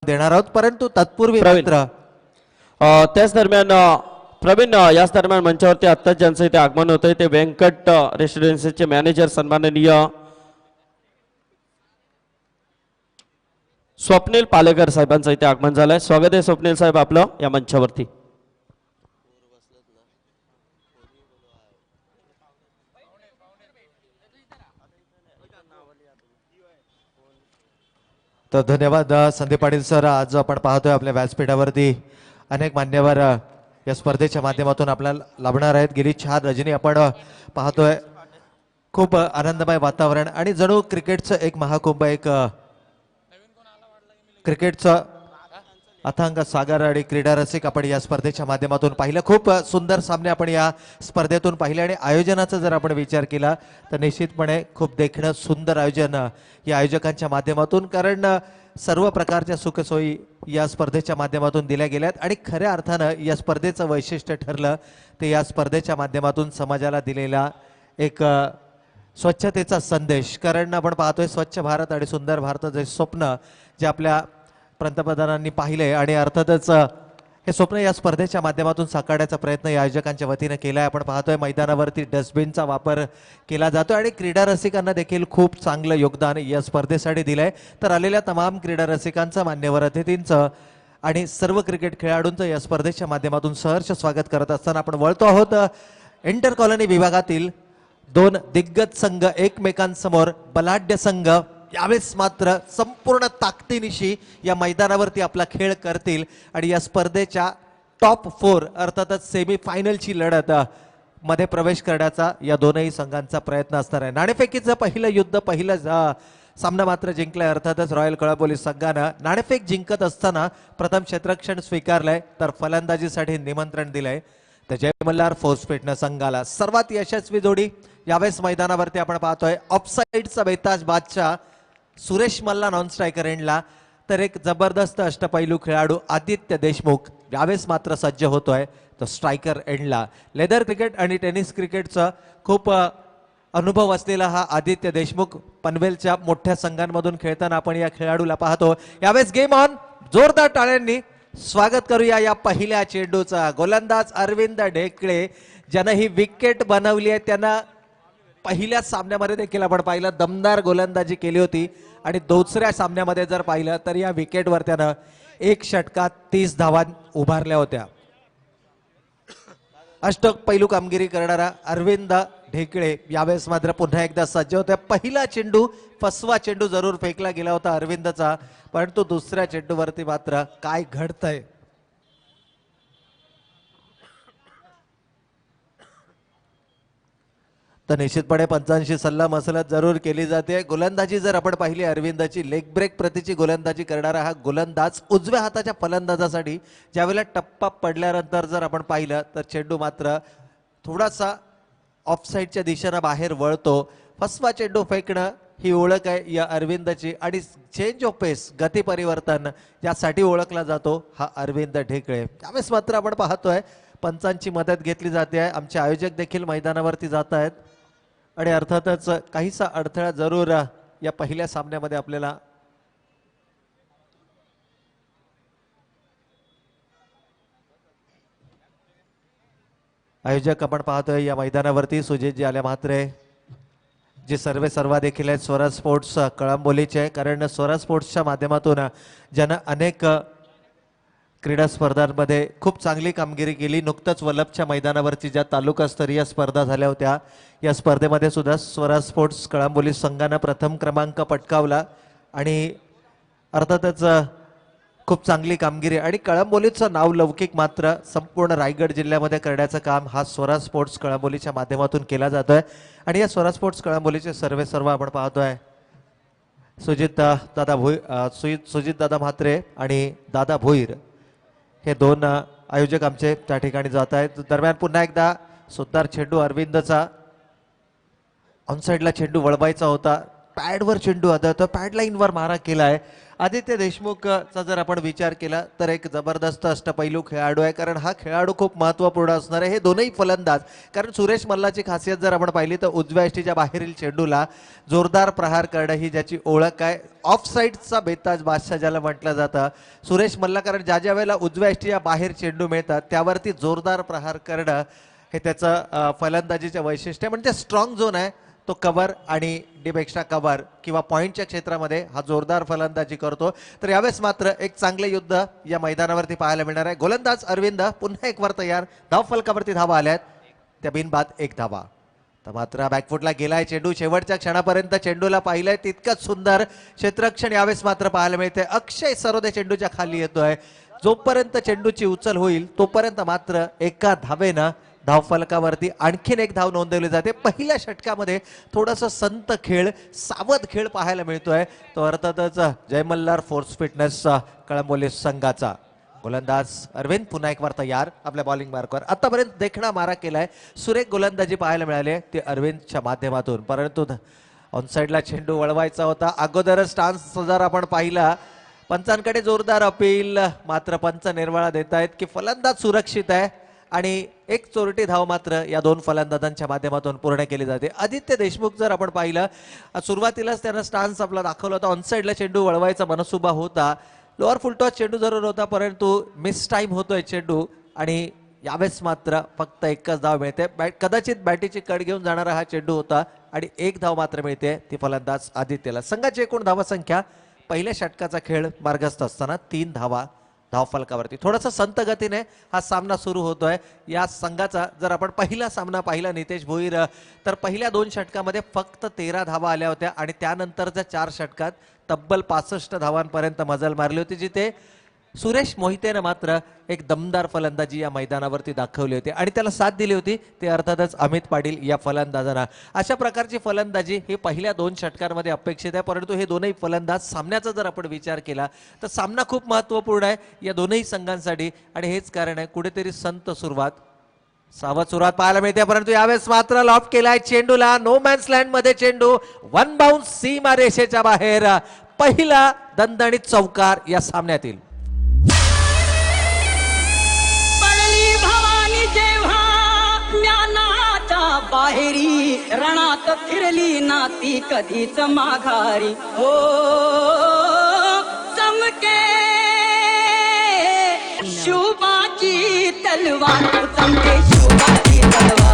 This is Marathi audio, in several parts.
देणार आहोत, परंतु तत्पूर्वी प्रवीण. मात्र त्याच दरम्यान प्रवीण याच दरम्यान मंचावरती आत्ताच ज्यांचं इथे आगमन होतंय ते व्यंकट रेसिडेन्सीचे मॅनेजर सन्माननीय स्वप्नील पालेकर साहेबांचं इथे आगमन झालंय. स्वागत आहे स्वप्नील साहेब आपलं या मंचावरती. तर धन्यवाद संदीप पाटील सर. आज आपण पाहतोय आपल्या व्यासपीठावरती अनेक मान्यवर या स्पर्धेच्या माध्यमातून आपल्याला लाभणार आहेत. गेली 4 रजनी आपण पाहतोय खूप आनंदमय वातावरण आणि जणू क्रिकेटचं एक महाकुंभ, एक क्रिकेटचं अथांग सागर आणि क्रीडा रसिक आपण या स्पर्धेच्या माध्यमातून पाहिलं. खूप सुंदर सामने आपण या स्पर्धेतून पाहिले आणि आयोजनाचा जर आपण विचार केला तर निश्चितपणे खूप देखणं सुंदर आयोजन या आयोजकांच्या माध्यमातून, कारण सर्व प्रकारच्या सुखसोयी या स्पर्धेच्या माध्यमातून दिल्या गेल्यात आणि खऱ्या अर्थानं या स्पर्धेचं वैशिष्ट्य ठरलं ते या स्पर्धेच्या माध्यमातून समाजाला दिलेला एक स्वच्छतेचा संदेश. कारण आपण पाहतोय स्वच्छ भारत आणि सुंदर भारत जे स्वप्न जे आपल्या पंतप्रधानांनी पाहिले आणि अर्थातच हे स्वप्न या स्पर्धेच्या माध्यमातून साकारण्याचा प्रयत्न या आयोजकांच्या वतीने केला आहे. आपण पाहतोय मैदानावरती डस्टबिनचा वापर केला जातो आणि क्रीडा रसिकांना देखील खूप चांगलं योगदान या स्पर्धेसाठी दिलंय. तर आलेल्या तमाम क्रीडा रसिकांचं, मान्यवर अतिथींचं आणि सर्व क्रिकेट खेळाडूंचं या स्पर्धेच्या माध्यमातून सहर्ष स्वागत करत असताना आपण वळतो आहोत इंटर कॉलनी विभागातील 2 दिग्गज संघ एकमेकांसमोर बलाढ्य संघ यावेळेस मात्र संपूर्ण ताकदीनिशी या मैदानावरती आपला खेळ करतील आणि या स्पर्धेच्या टॉप 4 अर्थातच सेमीफायनलची लढत मध्ये प्रवेश करण्याचा या दोनही संघांचा प्रयत्न असणार आहे. नाणेफेकीचं पहिलं युद्ध, पहिलं सामना मात्र जिंकलाय अर्थातच रॉयल कळंबोली संघानं. नाणेफेक जिंकत असताना प्रथम क्षेत्ररक्षण स्वीकारलंय तर फलंदाजीसाठी निमंत्रण दिलंय तर जय मल्हार फोर्स फिटनेस संघाला. सर्वात यशस्वी जोडी यावेळेस मैदानावरती आपण पाहतोय. ऑफसाईडचा बेताज बादशाह सुरेश मल्ला नॉन स्ट्रायकर एंडला, तर एक जबरदस्त अष्टपैलू खेळाडू आदित्य देशमुख यावेळेस मात्र सज्ज होतोय तो स्ट्रायकर एंडला. लेदर क्रिकेट आणि टेनिस क्रिकेटचा खूप अनुभव असलेला हा आदित्य देशमुख पनवेलच्या मोठ्या संघांमधून खेळताना आपण या खेळाडूला पाहतो. यावेळेस गेम ऑन, जोरदार टाळ्यांनी स्वागत करूया या पहिल्या चेंडूचा. गोलंदाज अरविंद ढेकळे ज्यानं ही विकेट बनवली आहे त्यांना पहिल्या सामन्यामध्ये देखील आपण पाहिलं दमदार गोलंदाजी केली होती आणि दुसऱ्या सामन्यामध्ये जर पाहिलं तर या विकेटवर त्यानं 1 षटकात 30 धावा उभारल्या होत्या. अष्टपैलू कामगिरी करणारा अरविंद ढेकळे यावेळेस मात्र पुन्हा एकदा सज्ज होत्या. पहिला चेंडू फसवा चेंडू जरूर फेकला गेला होता अरविंदचा, परंतु दुसऱ्या चेंडूवरती मात्र काय घडतंय तर निश्चितपणे पंचांशी सल्ला मसलत जरूर केली जाते. गोलंदाजी जर आपण पाहिली अरविंदाची, लेग ब्रेक प्रतीची गोलंदाजी करणारा हा गोलंदाज उजव्या हाताच्या फलंदाजासाठी ज्यावेळेला टप्पा पडल्यानंतर जर आपण पाहिलं तर चेंडू मात्र थोडासा ऑफसाईडच्या दिशेनं बाहेर वळतो. फसवा चेंडू फेकणं ही ओळख आहे या अरविंदची आणि चेंज ऑफ पेस, गती परिवर्तन यासाठी ओळखला जातो हा अरविंद ढेकळे. त्यावेळेस मात्र आपण पाहतोय पंचांची मदत घेतली जाते आहे. आमचे आयोजक देखील मैदानावरती जात आहेत आणि अर्थातच काहीसा अडथळा जरूर या पहिल्या सामन्यामध्ये आपल्याला आयोजक आपण पाहतोय या मैदानावरती सुजितजी आल्या म्हात्रे जे सर्वा देखील आहेत स्वराज स्पोर्ट्स कळंबोलीचे, कारण स्वराज स्पोर्ट्सच्या माध्यमातून ज्यानं अनेक क्रीडा स्पर्धांमध्ये खूप चांगली कामगिरी केली. नुकतंच वल्लभच्या मैदानावरची ज्या तालुकास्तरीय स्पर्धा झाल्या होत्या या स्पर्धेमध्ये सुद्धा स्वराज स्पोर्ट्स कळंबोली संघानं प्रथम क्रमांक पटकावला आणि अर्थातच खूप चांगली कामगिरी आणि कळंबोलीचं नाव लौकिक मात्र संपूर्ण रायगड जिल्ह्यामध्ये करण्याचं काम हा स्वराज स्पोर्ट्स कळंबोलीच्या माध्यमातून केला जातोय. आणि या स्वराज स्पोर्ट्स कळंबोलीचे सर्व आपण पाहतोय सुजित दादा म्हात्रे आणि दादा भोईर हे 2 आयोजक आमचे त्या ठिकाणी जात आहेत. दरम्यान पुन्हा एकदा सुंदर चेंडू अरविंदचा, ऑनसाईडला चेंडू वळवायचा होता पॅडवर चेंडू आदळतो, पॅड लाईनवर मारा केलाय. आदित्य देशमुखचा जर आपण विचार केला तर एक जबरदस्त अष्टपैलू खेळाडू आहे, कारण हा खेळाडू खूप महत्त्वपूर्ण असणार आहे. हे दोनही फलंदाज, कारण सुरेश मल्लाची खासियत जर आपण पाहिली तर उजव्या यष्टीच्या बाहेरील चेंडूला जोरदार प्रहार करणं ही ज्याची ओळख आहे. ऑफ साईडचा बेताज बादशाह ज्याला म्हटलं जातं सुरेश मल्ला, कारण ज्या ज्या वेळेला उजव्या यष्टीच्या बाहेर चेंडू मिळतात त्यावरती जोरदार प्रहार करणं हे त्याचं फलंदाजीचं वैशिष्ट्य आहे. म्हणजे स्ट्रॉंग झोन आहे तो कव्हर आणि डीप एक्स्ट्रा कव्हर किंवा पॉईंटच्या क्षेत्रामध्ये हा जोरदार फलंदाजी करतो. तर यावेळेस मात्र एक चांगले युद्ध या मैदानावरती पाहायला मिळणार आहे. गोलंदाज अरविंद पुन्हा एक वर तयार, धाव फलकावरती धावा आल्यात, त्या बिनबाद एक धावा. तर मात्र बॅकफुटला गेलाय चेंडू, शेवटच्या क्षणापर्यंत चेंडूला पाहिलंय तितकंच सुंदर क्षेत्ररक्षण यावेळेस मात्र पाहायला मिळते. अक्षय सरोदे चेंडूच्या खाली येतोय, जोपर्यंत चेंडूची उचल होईल तोपर्यंत मात्र एका धावेनं धावफलकावरती आणखीन एक धाव नोंदवली जाते. पहिल्या षटकामध्ये थोडंसं संत खेळ, सावध खेळ पाहायला मिळतोय, तो अर्थातच जय मल्हार फोर्स फिटनेस कळंबोली संघाचा. गोलंदाज अरविंद पुन्हा एक वर तयार आपल्या बॉलिंग मार्कवर. आतापर्यंत देखणा मारा केलाय, सुरेख गोलंदाजी पाहायला मिळाली ती अरविंदच्या माध्यमातून, परंतु ऑनसाइडला चेंडू वळवायचा होता. अगोदरच स्टान्स जर आपण पाहिला, पंचांकडे जोरदार अपील, मात्र पंच निर्वाळा देत आहेत की फलंदाज सुरक्षित आहे आणि एक चोरटी धाव मात्र या दोन फलंदाजांच्या माध्यमातून पूर्ण केली जाते. आदित्य देशमुख जर आपण पाहिलं, सुरुवातीलाच त्यानं स्टान्स आपला दाखवला होता, ऑनसाइडला चेंडू वळवायचा मनसुबा होता, लोअर फुलटॉस चेंडू जरूर होता, परंतु मिस टाइम होतोय चेंडू आणि यावेळेस मात्र फक्त एकच धाव मिळते. कदाचित बॅटीची कड घेऊन जाणारा हा चेंडू होता आणि एक धाव मात्र मिळते ती फलंदाज आदित्यला. संघाची एकूण धावसंख्या पहिल्या षटकाचा खेळ मार्गस्थ असताना 3 धावा धावफलकावरती. थोडासा संत गतीने हा सामना सुरू होतोय या संघाचा. जर आपण पहिला सामना पाहिला नितेश भोईर, तर पहिल्या 2 षटकामध्ये फक्त 13 धावा आल्या होत्या आणि त्यानंतरच्या 4 षटकात तब्बल 65 धावांपर्यंत मजल मारली होती, जिथे सुरेश मोहितेनं मात्र एक दमदार फलंदाजी या मैदानावरती दाखवली होती आणि त्याला साथ दिली होती ते अर्थातच अमित पाटील या फलंदाजांना. अशा प्रकारची फलंदाजी ही पहिल्या 2 षटकांमध्ये अपेक्षित आहे, परंतु हे दोनही फलंदाज सामन्याचा जर आपण विचार केला तर सामना खूप महत्त्वपूर्ण आहे या दोनही संघांसाठी आणि हेच कारण आहे कुठेतरी संत सुरुवात, सावध सुरुवात पाहायला मिळते. परंतु यावेळेस मात्र लॉफ केलाय चेंडूला, नो मॅन्स लँड मध्ये चेंडू, वन बाउन्स सीमा रेषेच्या बाहेर. पहिला दणदणीत चौकार या सामन्यातील. बाहेरी रणात फिरली नाती कधीच माघारी, हो चमके शुभाची तलवार, चमके शुभाची तलवार.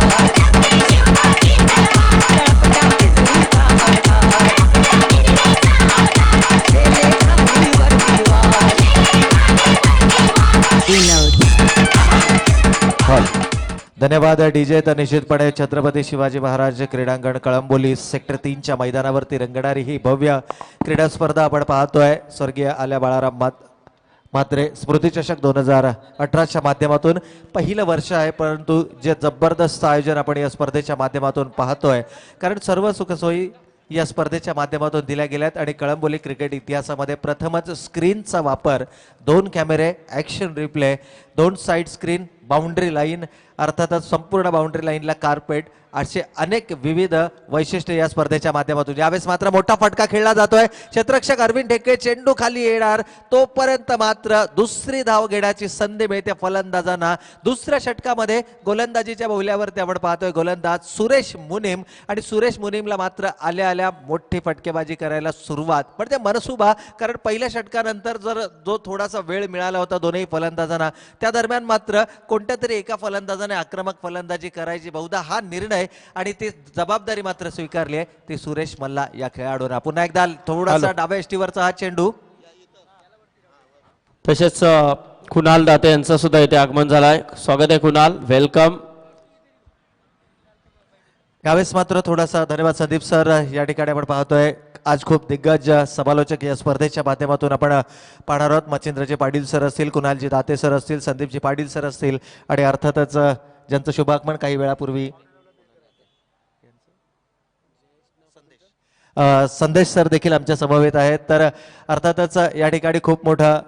धन्यवाद डीजे. तर निश्चितपणे छत्रपती शिवाजी महाराज क्रीडांगण कळंबोली सेक्टर 3च्या मैदानावरती रंगणारी ही भव्य क्रीडा स्पर्धा आपण पाहतोय. स्वर्गीय आल्या बाळाराम म्हात्रे स्मृती चषक 2018च्या माध्यमातून पहिलं वर्ष आहे, परंतु जे जबरदस्त आयोजन आपण या स्पर्धेच्या माध्यमातून पाहतोय, कारण सर्व सुखसोयी या स्पर्धेच्या माध्यमातून दिल्या गेल्यात आणि कळंबोली क्रिकेट इतिहासामध्ये प्रथमच स्क्रीनचा वापर, 2 कॅमेरे, action replay, 2 side screen, boundary line, अर्थातच संपूर्ण बाउंड्री लाईनला कार्पेट, असे अनेक विविध वैशिष्ट्य या स्पर्धेच्या माध्यमातून. यावेळेस मात्र मोठा फटका खेळला जातोय, क्षेत्ररक्षक अरविंद ढेके चेंडू खाली येणार तोपर्यंत मात्र दुसरी धाव घेण्याची संधी मिळते फलंदाजांना. दुसऱ्या षटकामध्ये गोलंदाजीच्या बोल्यावरती आपण पाहतोय गोलंदाज सुरेश मुनीम आणि सुरेश मुनीमला मात्र आल्या आल्या मोठी फटकेबाजी करायला सुरुवात, म्हणजे मनसुबा, कारण पहिल्या षटकानंतर जर जो थोडासा वेळ मिळाला होता दोनही फलंदाजांना, त्या दरम्यान मात्र कोणत्या तरी एका फलंदाजाने आक्रमक फलंदाजी करायची, बहुधा हा निर्णय आणि ती जबाबदारी मात्र स्वीकारली आहे ती सुरेश मल्ला या खेळाडूंना. पुन्हा एकदा थोडासा डाव्या यष्टीवरचा हा चेंडू, तसेच कुणाल दाते यांचं सुद्धा इथे आगमन झालंय. स्वागत आहे कुणाल, वेलकम. यावेळेस मात्र थोडासा धन्यवाद संदीप सर. या ठिकाणी आपण पाहतोय आज खूप दिग्गज समालोचक या स्पर्धेच्या माध्यमातून आपण पाहणार आहोत. मच्छिंद्रजी पाटील सर असतील, कुणालजी दाते सर असतील, संदीपजी पाटील सर असतील आणि अर्थातच ज्यांचं शुभागमन काही वेळापूर्वी संदेश सर देखील आमच्या समवेत आहेत. तर अर्थातच या ठिकाणी खूप मोठं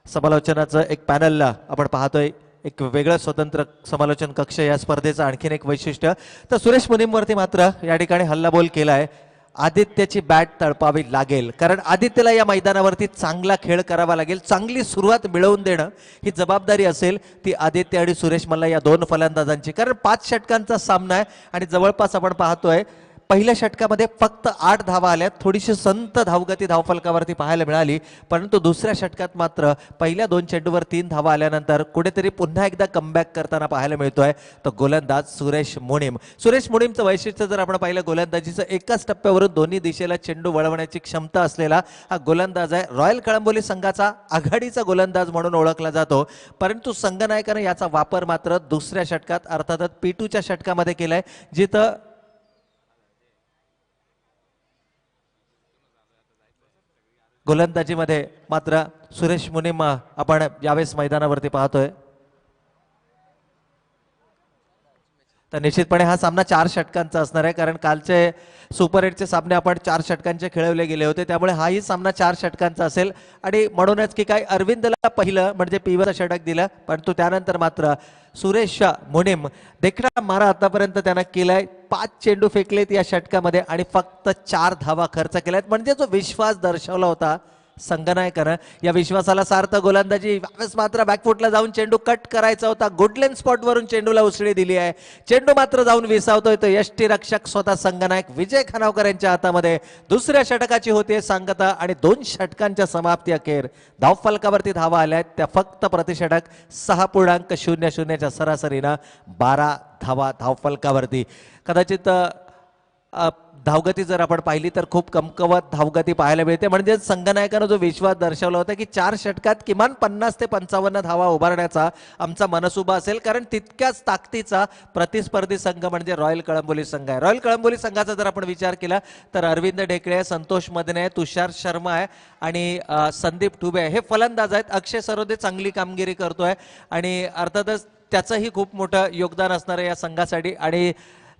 समालोचनाचं एक पॅनल आपण पाहतोय, एक वेगळं स्वतंत्र समालोचन कक्ष या स्पर्धेचं आणखीन एक वैशिष्ट्य. तर सुरेश मुनीमवरती मात्र या ठिकाणी हल्लाबोल केलाय आदित्यची बॅट तळपावी लागेल, कारण आदित्यला या मैदानावरती चांगला खेळ करावा लागेल. चांगली सुरुवात मिळवून देणं ही जबाबदारी असेल ती आदित्य आणि सुरेश मल्ला या दोन फलंदाजांची, कारण 5 षटकांचा सामना आहे आणि जवळपास आपण पाहतोय पहिल्या षटकामध्ये फक्त 8 धावा आल्या. थोडीशी संत धावगती धावफलकावरती पाहायला मिळाली, परंतु दुसऱ्या षटकात मात्र पहिल्या 2 चेंडूवर 3 धावा आल्यानंतर कुठेतरी पुन्हा एकदा कमबॅक करताना पाहायला मिळतोय तो गोलंदाज सुरेश मुनीम. सुरेश मुनीमचं वैशिष्ट्य जर आपण पाहिलं, गोलंदाजीचं एकाच टप्प्यावरून दोन्ही दिशेला चेंडू वळवण्याची क्षमता असलेला हा गोलंदाज आहे. रॉयल कळंबोली संघाचा आघाडीचा गोलंदाज म्हणून ओळखला जातो, परंतु संघनायकाने याचा वापर मात्र दुसऱ्या षटकात अर्थातच P2च्या षटकामध्ये केलाय, जिथं गोलंदाजीमध्ये मात्र सुरेश मुनीम आपण यावेळेस मैदानावरती पाहतोय. तर निश्चितपणे हा सामना 4 षटकांचा असणार आहे, कारण कालचे सुपर 8चे सामने आपण 4 षटकांचे खेळवले गेले होते, त्यामुळे हाही सामना 4 षटकांचा असेल. आणि म्हणूनच की काय अरविंदला पहिलं म्हणजे पीवर षटक दिलं, परंतु त्यानंतर मात्र सुरेश मुनीम देखणा मारा आतापर्यंत त्यानं केलाय. 5 चेंडू फेकलेत या षटकामध्ये आणि फक्त 4 धावा खर्च केल्यात, म्हणजे जो विश्वास दर्शवला होता संघनायकानं, या विश्वासाला सार्थ गोलंदाजी. यावेळेस मात्र बॅकफुटला जाऊन चेंडू कट करायचा होता, गुडलेन स्पॉटवरून चेंडूला उसळी दिली आहे. चेंडू मात्र जाऊन विसावतोय तो यष्टीरक्षक स्वतः संघनायक विजय खानावकर यांच्या हातामध्ये. दुसऱ्या षटकाची होते सांगता आणि 2 षटकांच्या समाप्ती अखेर धावफलकावरती धावा आल्या आहेत त्या फक्त प्रतिषटक 6.00च्या सरासरीनं 12 धावा धावफलकावरती. कदाचित धावगती जर आपण पाहिली तर खूप कमकवत धावगती पाहायला मिळते, म्हणजे संघनायकानं जो विश्वास दर्शवला होता की 4 षटकात किमान 50 ते 55 धावा उभारण्याचा आमचा मनसुबा असेल, कारण तितक्याच ताकदीचा प्रतिस्पर्धी संघ म्हणजे रॉयल कळंबोली संघ आहे. रॉयल कळंबोली संघाचा जर आपण विचार केला तर अरविंद ढेकळे, संतोष मदने, तुषार शर्मा आहे आणि संदीप ठुबे हे फलंदाज आहेत. अक्षय सरोदे चांगली कामगिरी करतोय आणि अर्थातच त्याचंही खूप मोठं योगदान असणार आहे या संघासाठी. आणि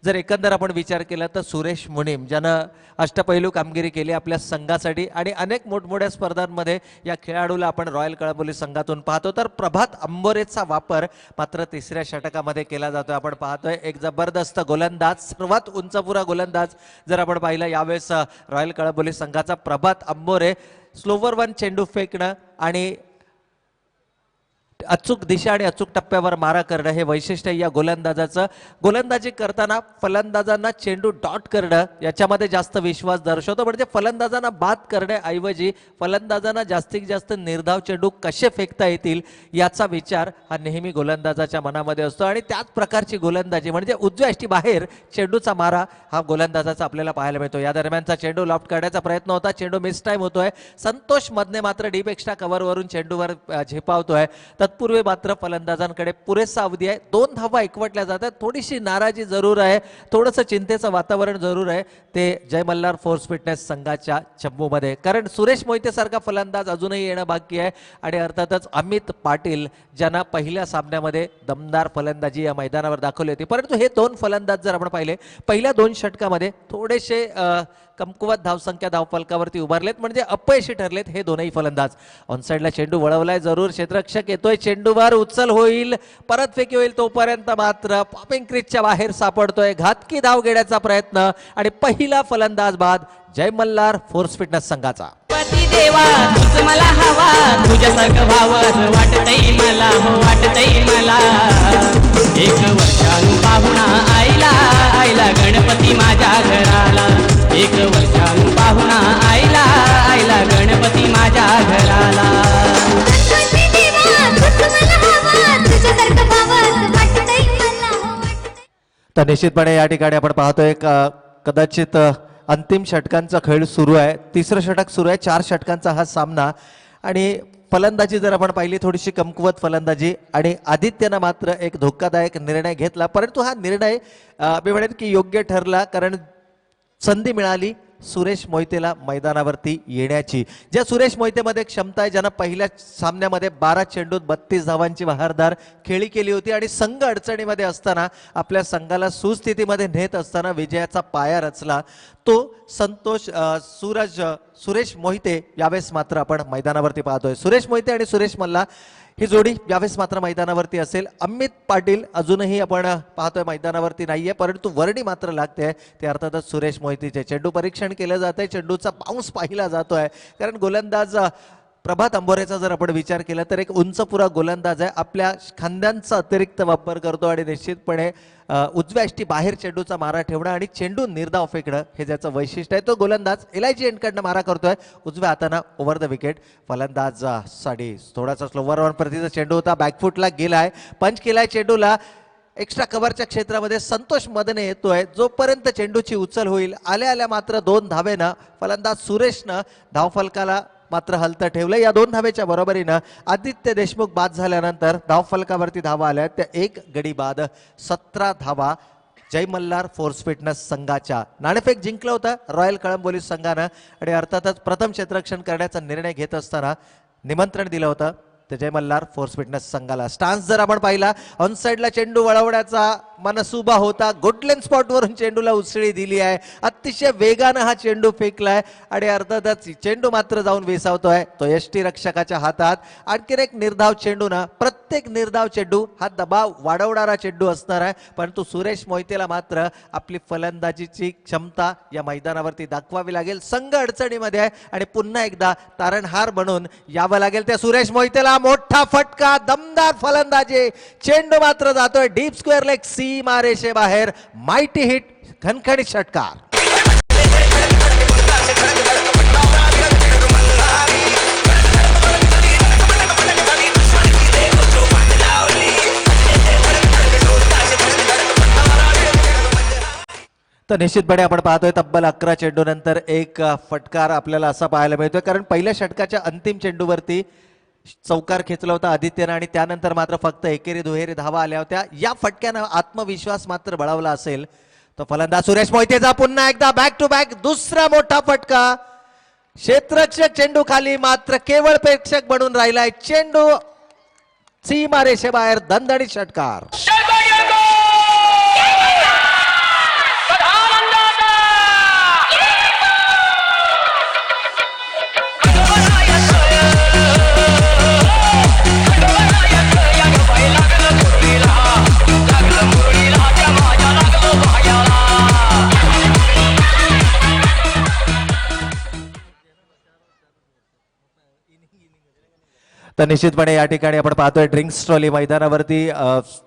जर एकंदर आपण विचार केला तर सुरेश मुनीम ज्यानं अष्टपैलू कामगिरी केली आपल्या संघासाठी आणि अनेक मोठमोठ्या स्पर्धांमध्ये या खेळाडूला आपण रॉयल कळंबोली संघातून पाहतो. तर प्रभात अंबोरेचा वापर मात्र तिसऱ्या षटकामध्ये केला जातोय. आपण पाहतोय एक जबरदस्त गोलंदाज, सर्वात उंचपुरा गोलंदाज जर आपण पाहिलं यावेळेस रॉयल कळंबोली संघाचा प्रभात अंबोरे. स्लोवर 1 चेंडू फेकणं आणि अचूक दिशा आणि अचूक टप्प्यावर मारा करणं हे वैशिष्ट्य या गोलंदाजाचं. गोलंदाजी करताना फलंदाजांना चेंडू डॉट करणं याच्यामध्ये जास्त विश्वास दर्शवतो, म्हणजे फलंदाजांना बाद करण्याऐवजी फलंदाजांना जास्तीत जास्त निर्धाव चेंडू कसे फेकता येतील याचा विचार हा नेहमी गोलंदाजाच्या मनामध्ये असतो. आणि त्याच प्रकारची गोलंदाजी म्हणजे उजव्या यष्टी बाहेर चेंडूचा मारा हा गोलंदाजाचा आपल्याला पाहायला मिळतो. या दरम्यानचा चेंडू लॉफ्ट काढण्याचा प्रयत्न होता, चेंडू मिस टाइम होतोय. संतोष मदने मात्र डीप एक्स्ट्रा कव्हरवरून चेंडूवर झेपावतोय. तत्पूर्वी मात्र फलंदाजांकडे पुरेसा अवधी आहे. 2 धावा एकवटल्या जातात. थोडीशी नाराजी जरूर आहे, थोडंसं चिंतेचं वातावरण जरूर आहे ते जय मल्हार फोर्स फिटनेस संघाच्या चंबूमध्ये, कारण सुरेश मोहिते सारखा फलंदाज अजूनही येणं बाकी आहे. आणि अर्थातच अमित पाटील ज्यांना पहिल्या सामन्यामध्ये दमदार फलंदाजी या मैदानावर दाखवली होती, परंतु हे 2 फलंदाज जर आपण पाहिले पहिल्या 2 षटकामध्ये थोडेसे कमकुवत धावसंख्या धावफलकावरती उभारलेत, म्हणजे अपयशी ठरलेत हे दोनही फलंदाज. ऑनसाइडला चेंडू वळवलाय जरूर, क्षेत्ररक्षक येतोय, चेंडूवर उचल होईल, परत फेकी होईल, तोपर्यंत मात्र पॉपिंग क्रीजच्या बाहेर सापडतोय. घातकी धाव घेण्याचा प्रयत्न आणि पहिला फलंदाज बाद जय मल्हार फोर्स फिटनेस संघाचा. पती देवा तुझ मला हवा, तुझ्यासारखं भावं वाटतंय मला, हो वाटतंय मला. एक वर्षानु पाहुणा आईला, आईला गणपती माझ्या घराला. एक वर्षानु पाहुणा आईला, आईला गणपती माझ्या घराला. तर निश्चितपणे या ठिकाणी आपण पाहतोय कदाचित अंतिम षटकांचा खेळ सुरू आहे. 3रं षटक सुरू आहे. 4 षटकांचा हा सामना आणि फलंदाजी जर आपण पाहिली थोडीशी कमकुवत फलंदाजी आणि आदित्यनं मात्र एक धोकादायक निर्णय घेतला, परंतु हा निर्णय मी म्हणेन की योग्य ठरला, कारण संधी मिळाली सुरेश मोहितेला मैदानावरती येण्याची. ज्या सुरेश मोहितेमध्ये क्षमता आहे, ज्यानं पहिल्या सामन्यामध्ये 12 चेंडूत 32 धावांची बहारदार खेळी केली होती आणि संघ अडचणीमध्ये असताना आपल्या संघाला सुस्थितीमध्ये नेत असताना विजयाचा पाया रचला तो सुरेश मोहिते यावेळेस मात्र आपण मैदानावरती पाहतोय. सुरेश मोहिते आणि सुरेश मल्ला ही जोडी यावेळेस मात्र मैदानावरती असेल. अमित पाटील अजूनही आपण पाहतोय मैदानावरती नाहीये, परंतु वर्णी मात्र लागते. ते अर्थातच सुरेश मोहितीचे चेंडू परीक्षण केलं जातंय. चेंडूचा बाउन्स पाहिला जातोय, कारण गोलंदाज प्रभात अंबोरेचा जर आपण विचार केला तर एक उंचपुरा गोलंदाज आहे. आपल्या खांद्यांचा अतिरिक्त वापर करतो आणि निश्चितपणे उजव्या अष्टी बाहेर चेंडूचा मारा ठेवणं आणि चेंडू निर्धाव फेकणं हे ज्याचं वैशिष्ट्य आहे. तो गोलंदाज एलआयजी एंडकडनं मारा करतोय उजव्या हातानं ओव्हर द विकेट. फलंदाज साठी थोडासा स्लोवर ऑन प्रतीचा चेंडू होता, बॅकफुटला गेलाय, पंच केलाय चेंडूला. एक्स्ट्रा कव्हरच्या क्षेत्रामध्ये संतोष मदने येतोय. जोपर्यंत चेंडूची उचल होईल, आल्या आल्या मात्र 2 धावेनं फलंदाज सुरेशनं धावफलकाला मात्र हलतं ठेवलं. या 2 धावेच्या बरोबरीनं आदित्य देशमुख बाद झाल्यानंतर धावफलकावरती धावा आल्या त्या 1 गडी बाद 17 धावा जय मल्हार फोर्स फिटनेस संघाच्या. नाणेफेक जिंकलं होतं रॉयल कळंबोली संघानं आणि अर्थातच प्रथम क्षेत्ररक्षण करण्याचा निर्णय घेत असताना निमंत्रण दिलं होतं ते जय मल्हार फोर्स फिटनेस संघाला. स्टान्स जर आपण पाहिला, ऑन साइडला चेंडू वळवण्याचा मनसुबा होता. गुडलेन स्पॉटवरून चेंडूला उसळी दिली आहे. अतिशय वेगानं हा चेंडू फेकलाय आणि अर्थातच चेंडू मात्र जाऊन वेसावतोय तो यष्टी रक्षकाच्या हातात. आणखीन एक निर्धाव चेंडू ना, प्रत्येक निर्धाव चेंडू हा दबाव वाढवणारा चेंडू असणार आहे, परंतु सुरेश मोहितेला मात्र आपली फलंदाजीची क्षमता या मैदानावरती दाखवावी लागेल. संघ अडचणीमध्ये आहे आणि पुन्हा एकदा तारणहार बनून यावं लागेल त्या सुरेश मोहितेला. मोठा फटका, दमदार फलंदाजी, चेंडू मात्र जातोय डीप स्क्वेअर लेग सीमा रेषे बाहेर. माइटी हिट, खणखणीत षटकार. तर निश्चितपणे आपण पाहतोय तब्बल 11 चेंडू नंतर एक फटकार आपल्याला असा पाहायला मिळतोय, कारण पहिल्या षटकाच्या अंतिम चेंडूवरती चौकार खेचला होता आदित्यनं आणि त्यानंतर मात्र फक्त एकेरी दुहेरी धावा आल्या होत्या. या फटक्यानं आत्मविश्वास मात्र बळावला असेल. तो फलंदाज सुरेश मोहितेचा पुन्हा एकदा बॅक टू बॅक दुसरा मोठा फटका. क्षेत्ररक्षक चेंडू खाली, मात्र केवळ प्रेक्षक बनून राहिलाय. चेंडू सीमा रेषेबाहेर, दणदणीत षटकार. तर निश्चितपणे या ठिकाणी आपण पाहतोय ड्रिंक्स ट्रॉली मैदानावरती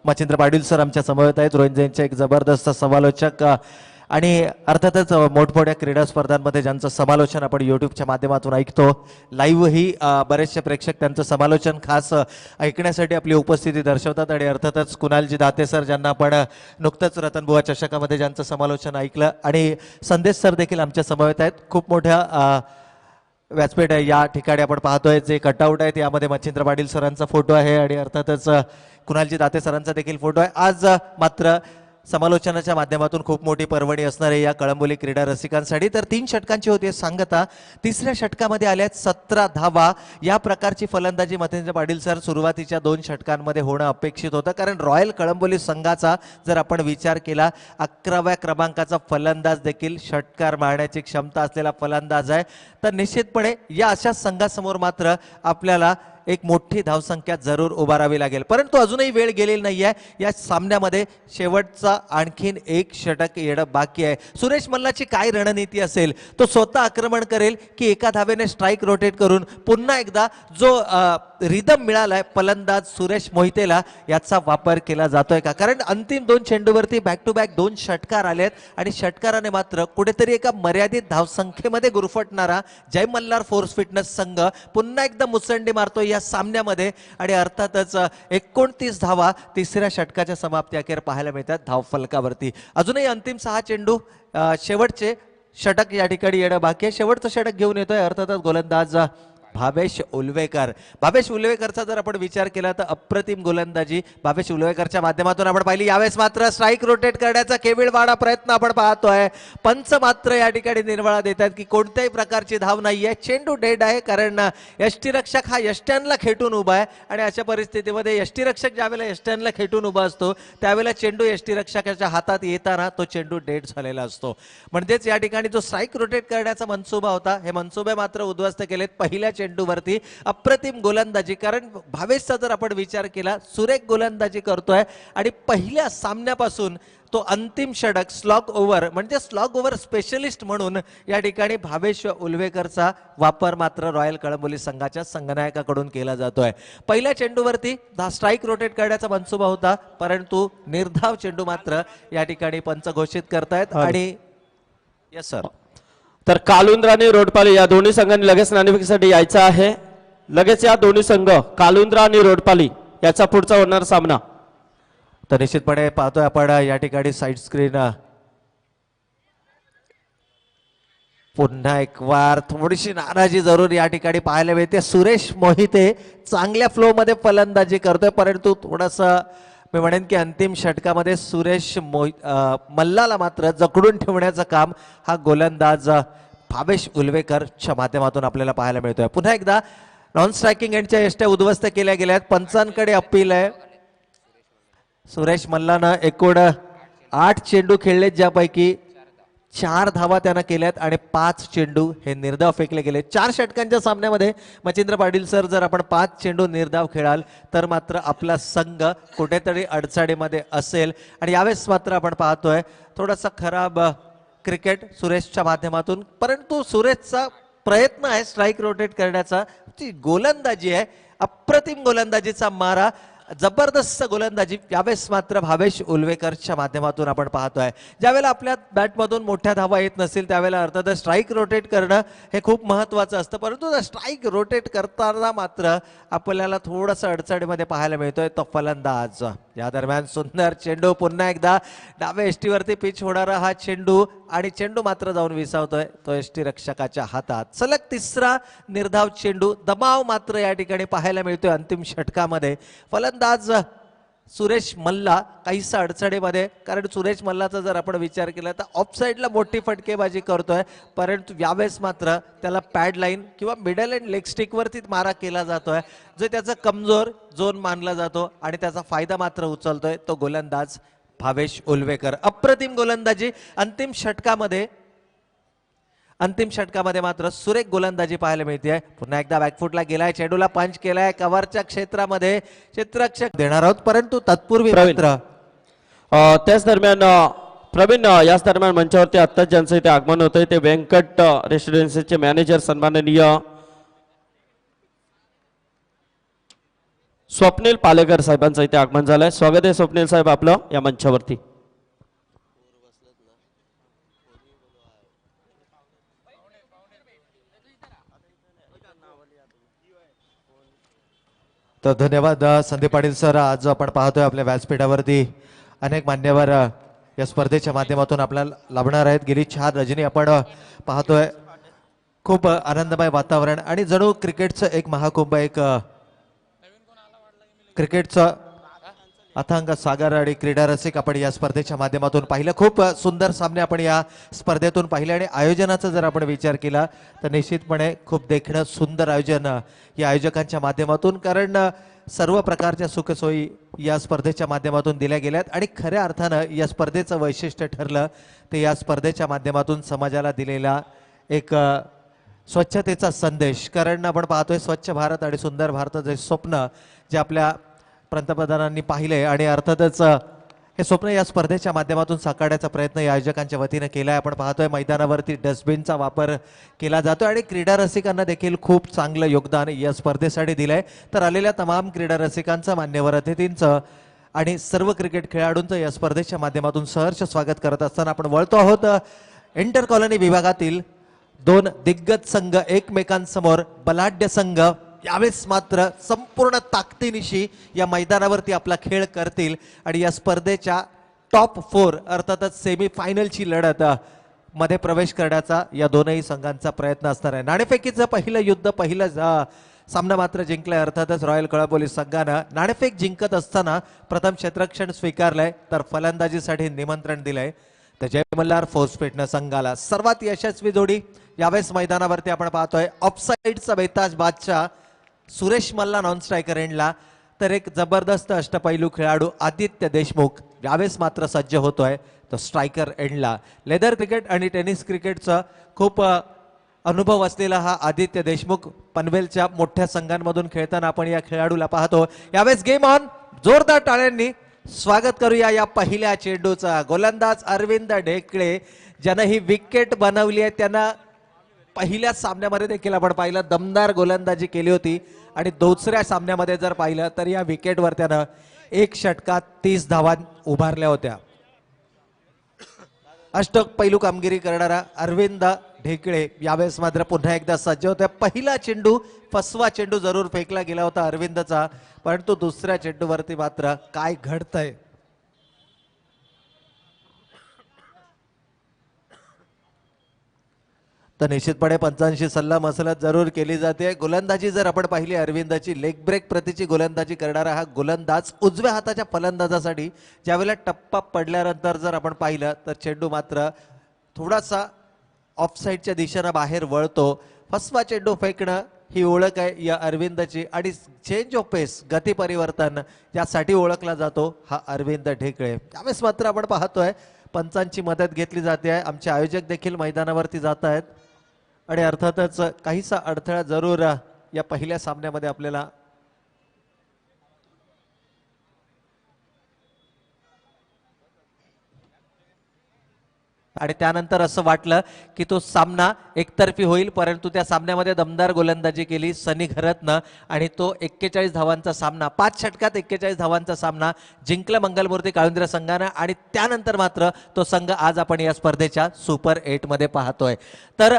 मच्छिंद्र पाटील सर आमच्या समवेत आहेत. रोहित जैनचे एक जबरदस्त समालोचक आणि अर्थातच मोठमोठ्या क्रीडा स्पर्धांमध्ये ज्यांचं समालोचन आपण युट्यूबच्या माध्यमातून ऐकतो. लाईव्हही बरेचसे प्रेक्षक त्यांचं समालोचन खास ऐकण्यासाठी आपली उपस्थिती दर्शवतात. आणि अर्थातच कुणालजी दाते सर ज्यांना आपण नुकतंच रतनबुवा चषकामध्ये ज्यांचं समालोचन ऐकलं, आणि संदेश सर देखील आमच्या समवेत आहेत. खूप मोठ्या व्यासपीठ आहे या ठिकाणी आपण पाहतोय. जे कटआउट आहेत यामध्ये मच्छिंद्र पाटील सरांचा फोटो आहे आणि अर्थातच कुणालजी दाते सरांचा देखील फोटो आहे. आज मात्र समालोचनाच्या माध्यमातून खूप मोठी पर्वणी असणार आहे या कळंबोली क्रीडा रसिकांसाठी. तर 3 षटकांची होती सांगता. तिसऱ्या षटकामध्ये आल्यात 17 धावा. या प्रकारची फलंदाजी मच्छिंद्र पाटील सर सुरुवातीच्या 2 षटकांमध्ये होणं अपेक्षित होतं, कारण रॉयल कळंबोली संघाचा जर आपण विचार केला 11व्या क्रमांकाचा फलंदाज देखील षटकार मारण्याची क्षमता असलेला फलंदाज आहे. तर निश्चितपणे या अशा संघासमोर मात्र आपल्याला एक मोठी धावसंख्या जरूर उभारावी लागेल. परंतु अजूनही वेळ गेलेली नाहीये. या सामन्यामध्ये शेवटचा आणखीन एक षटक येणं बाकी आहे. सुरेश मल्हारची काय रणनीती असेल? तो स्वतः आक्रमण करेल की एका धावेने स्ट्राईक रोटेट करून पुन्हा एकदा जो रिदम मिळालाय फलंदाज सुरेश मोहितेला याचा वापर केला जातोय का? कारण अंतिम 2 चेंडूवरती बॅक टू बॅक 2 षटकार आलेत आणि षटकाराने मात्र कुठेतरी एका मर्यादित धावसंख्येमध्ये गुरफटणारा जय मल्हार फोर्स फिटनेस संघ पुन्हा एकदा मुसंडी मारतोय या सामन्यामध्ये. आणि अर्थातच 29 धावा तिसऱ्या षटकाच्या समाप्ती अखेर पाहायला मिळतात धावफलकावरती. अजूनही अंतिम 6 चेंडू, शेवटचे षटक या ठिकाणी येणं बाकी आहे. शेवटचं षटक घेऊन येतोय अर्थातच गोलंदाज भावेश उलवेकर. भावेश उलवेकरचा जर आपण विचार केला तर अप्रतिम गोलंदाजी भावेश उलवेकरच्या माध्यमातून आपण पाहिली. यावेळेस मात्र स्ट्राईक रोटेट करण्याचा केविलवाडा प्रयत्न आपण पाहतोय. पंच मात्र या ठिकाणी निर्वाळा देतात की कोणत्याही प्रकारची धाव नाहीये. चेंडू डेड आहे, कारण यष्टीरक्षक हा यष्ट्यांना खेटून उभा आहे आणि अशा परिस्थितीमध्ये यष्टीरक्षक ज्यावेळेला यष्ट्यांना खेटून उभा असतो त्यावेळेला चेंडू यष्टीरक्षकाच्या हातात येताना तो चेंडू डेड झालेला असतो. म्हणजेच या ठिकाणी जो स्ट्राईक रोटेट करण्याचा मनसुबा होता हे मनसुबे मात्र उद्ध्वस्त केलेत. पहिल्या चेंडूवरती अप्रतिम गोलंदाजी, कारण भावेशचा जर आपण विचार केला सुरेख गोलंदाजी करतोय आणि पहिल्या सामन्यापासून तो अंतिम षटक स्लॉग ओव्हर म्हणजे स्लॉग ओव्हर स्पेशलिस्ट म्हणून या ठिकाणी भावेश उल्वेकरचा वापर मात्र रॉयल कळंबोली संघाच्या संघनायकाकडून केला जातोय. पहिल्या चेंडूवरती स्ट्राईक रोटेट करण्याचा मनसुबा होता, परंतु निर्धाव चेंडू मात्र या ठिकाणी पंच घोषित करतायत. आणि यस सर, तर कालुंद्रा आणि रोडपाली या दोन्ही संघांनी लगेच नाणेफेकीसाठी यायचं आहे. लगेच या दोन्ही संघ कालुंद्रा आणि रोडपाली याचा पुढचा होणार सामना. तर निश्चितपणे पाहतोय आपण या ठिकाणी साईड स्क्रीन पुन्हा एक वार थोडीशी नाराजी जरूर या ठिकाणी पाहायला मिळते. सुरेश मोहिते चांगल्या फ्लो मध्ये फलंदाजी करतोय, परंतु थोडस मी म्हणेन की अंतिम षटकामध्ये सुरेश मल्लाला मात्र जखडून ठेवण्याचं काम हा गोलंदाज भावेश उल्वेकरच्या माध्यमातून आपल्याला पाहायला मिळतोय. पुन्हा एकदा नॉन स्ट्रायकिंग एंडच्या यष्ट्या उद्ध्वस्त केल्या गेल्यात. पंचांकडे अपील आहे. सुरेश मल्लानं एकूण 8 चेंडू खेळलेत, ज्यापैकी 4 धावा त्यानं केल्यात आणि 5 चेंडू हे निर्धाव फेकले गेले. 4 षटकांच्या सामन्यामध्ये मच्छिंद्र पाटील सर, जर आपण 5 चेंडू निर्धाव खेळाल तर मात्र आपला संघ कुठेतरी अडचणीमध्ये असेल. आणि यावेळेस मात्र आपण पाहतोय थोडासा खराब क्रिकेट सुरेशच्या माध्यमातून, परंतु सुरेशचा प्रयत्न आहे स्ट्राईक रोटेट करण्याचा. ती गोलंदाजी आहे, अप्रतिम गोलंदाजीचा मारा, जबरदस्त गोलंदाजी यावेळेस मात्र भावेश उल्वेकरच्या माध्यमातून आपण पाहतोय. ज्यावेळेला आपल्या बॅटमधून मोठ्या धावा येत नसतील त्यावेळेला अर्थातच स्ट्राईक रोटेट करणं हे खूप महत्वाचं असतं, परंतु स्ट्राईक रोटेट करताना मात्र आपल्याला थोडंसं अडचणीमध्ये पाहायला मिळतोय तो फलंदाज. या दरम्यान सुंदर चेंडू, पुन्हा एकदा डाव्या एष्टीवरती पिच होणारा हा चेंडू, आणि चेंडू मात्र जाऊन विसावतोय तो एष्टी रक्षकाच्या हातात. सलग तिसरा निर्धाव चेंडू, दबाव मात्र या ठिकाणी पाहायला मिळतोय अंतिम षटकामध्ये. फलंदाज सुरेश मल्ला काहीसा अडचणीमध्ये, कारण सुरेश मल्लाचा जर आपण विचार केला तर ऑफसाईडला मोठी फटकेबाजी करतोय, परंतु यावेळेस मात्र त्याला पॅड लाईन किंवा मिडल अँड लेग स्टिकवरती मारा केला जातोय, जो त्याचा कमजोर झोन मानला जातो आणि त्याचा फायदा मात्र उचलतोय तो गोलंदाज भावेश उल्वेकर. अप्रतिम गोलंदाजी अंतिम षटकामध्ये मात्र सुरेख गोलंदाजी पाहायला मिळते. पुन्हा एकदा बॅकफुटला गेलाय, चेंडूला पंच केलाय, कव्हरच्या क्षेत्रामध्ये क्षेत्ररक्षक देणार आहोत, परंतु तत्पूर्वी मात्र त्याच दरम्यान प्रवीण याच दरम्यान मंचावरती आत्ताच ज्यांचं इथे आगमन होतंय ते व्यंकट रेसिडेन्सीचे मॅनेजर सन्माननीय स्वप्नील पालेकर साहेबांचं इथे आगमन झालंय. स्वागत आहे स्वप्नील साहेब आपलं या मंचावरती. तर धन्यवाद संदीप पाटील सर. आज आपण पाहतोय आपल्या व्यासपीठावरती अनेक मान्यवर या स्पर्धेच्या माध्यमातून आपल्याला लाभणार आहेत. गेली 4 रजनी आपण पाहतोय, खूप आनंदमय वातावरण आणि जणू क्रिकेटचं एक महाकुंभ, एक क्रिकेटचं अथांग सागर आणि क्रीडा रसिक आपण या स्पर्धेच्या माध्यमातून पाहिलं. खूप सुंदर सामने आपण या स्पर्धेतून पाहिले आणि आयोजनाचा जर आपण विचार केला तर निश्चितपणे खूप देखणं सुंदर आयोजन या आयोजकांच्या माध्यमातून, कारण सर्व प्रकारच्या सुखसोयी या स्पर्धेच्या माध्यमातून दिल्या गेल्यात. आणि खऱ्या अर्थानं या स्पर्धेचं वैशिष्ट्य ठरलं ते या स्पर्धेच्या माध्यमातून समाजाला दिलेला एक स्वच्छतेचा संदेश. कारण आपण पाहतोय स्वच्छ भारत आणि सुंदर भारताचे स्वप्न जे आपल्या पंतप्रधानांनी पाहिले, आणि अर्थातच हे स्वप्न या स्पर्धेच्या माध्यमातून साकारण्याचा प्रयत्न या आयोजकांच्या वतीने केला आहे. आपण पाहतोय मैदानावरती डस्टबिनचा वापर केला जातो आणि क्रीडा रसिकांना देखील खूप चांगलं योगदान या स्पर्धेसाठी दिलंय. तर आलेल्या तमाम क्रीडा रसिकांचं, मान्यवर अतिथींचं आणि सर्व क्रिकेट खेळाडूंचं या स्पर्धेच्या माध्यमातून सहर्ष स्वागत करत असताना आपण वळतो आहोत इंटर कॉलनी विभागातील 2 दिग्गज संघ एकमेकांसमोर बलाढ्य संघ यावेळेस मात्र संपूर्ण ताकदीनिशी या मैदानावरती आपला खेळ करतील आणि या स्पर्धेच्या टॉप 4 अर्थातच सेमी फायनलची लढत मध्ये प्रवेश करण्याचा या दोनही संघांचा प्रयत्न असणार आहे. नाणेफेकीचं पहिलं युद्ध, पहिलं सामना मात्र जिंकलाय अर्थातच रॉयल कळंबोली संघानं. नाणेफेक जिंकत असताना प्रथम क्षेत्ररक्षण स्वीकारलंय तर फलंदाजीसाठी निमंत्रण दिलंय तर जय मल्हार फोर्स फिटनं संघाला. सर्वात यशस्वी जोडी यावेळेस मैदानावरती आपण पाहतोय. ऑफसाईडचा बेताज बादशाह सुरेश मल्ला नॉन स्ट्रायकर एंडला, तर एक जबरदस्त अष्टपैलू खेळाडू आदित्य देशमुख यावेळेस मात्र सज्ज होतोय तो स्ट्रायकर एंडला. लेदर क्रिकेट आणि टेनिस क्रिकेटचं खूप अनुभव असलेला हा आदित्य देशमुख पनवेलच्या मोठ्या संघांमधून खेळताना आपण या खेळाडूला पाहतो. यावेळेस गेम ऑन, जोरदार टाळ्यांनी स्वागत करूया या पहिल्या चेंडूचा. गोलंदाज अरविंद ढेकळे ज्यानं ही विकेट बनवली आहे त्यांना पहिल्या सामन्यामध्ये देखील आपण पाहिलं दमदार गोलंदाजी केली होती आणि दुसऱ्या सामन्यामध्ये जर पाहिलं तर या विकेटवर त्यानं 1 षटकात 30 धावा उभारल्या होत्या. अष्टपैलू कामगिरी करणारा अरविंद ढेकळे यावेळेस मात्र पुन्हा एकदा सज्ज होत्या. पहिला चेंडू फसवा चेंडू जरूर फेकला गेला होता अरविंदचा, परंतु दुसऱ्या चेंडूवरती मात्र काय घडतंय तर निश्चितपणे पंचांशी सल्ला मसलत जरूर केली जाते. गोलंदाजी जर आपण पाहिली अरविंदाची लेग ब्रेक प्रतीची गोलंदाजी करणारा हा गोलंदाज उजव्या हाताच्या फलंदाजासाठी ज्यावेळेला टप्पा पडल्यानंतर जर आपण पाहिलं तर चेंडू मात्र थोडासा ऑफसाईडच्या दिशेनं बाहेर वळतो. फसवा चेंडू फेकणं ही ओळख आहे या अरविंदची आणि चेंज ऑफ पेस गती परिवर्तन यासाठी ओळखला जातो हा अरविंद ढेकळे. त्यावेळेस मात्र आपण पाहतोय पंचांची मदत घेतली जाते आहे. आमचे आयोजक देखील मैदानावरती जात आहेत आणि अर्थातच काहीसा अडथळा जरूर या पहिल्या सामन्यामध्ये आपल्याला आणि त्यानंतर असं वाटलं की तो सामना एकतर्फी होईल, परंतु त्या सामन्यामध्ये दमदार गोलंदाजी केली सनी घरतनं आणि तो 41 धावांचा सामना 5 षटकात 41 धावांचा सामना जिंकला मंगलमूर्ती काळुंद्र संघानं आणि त्यानंतर मात्र तो संघ आज आपण या स्पर्धेच्या सुपर 8 मध्ये पाहतोय. तर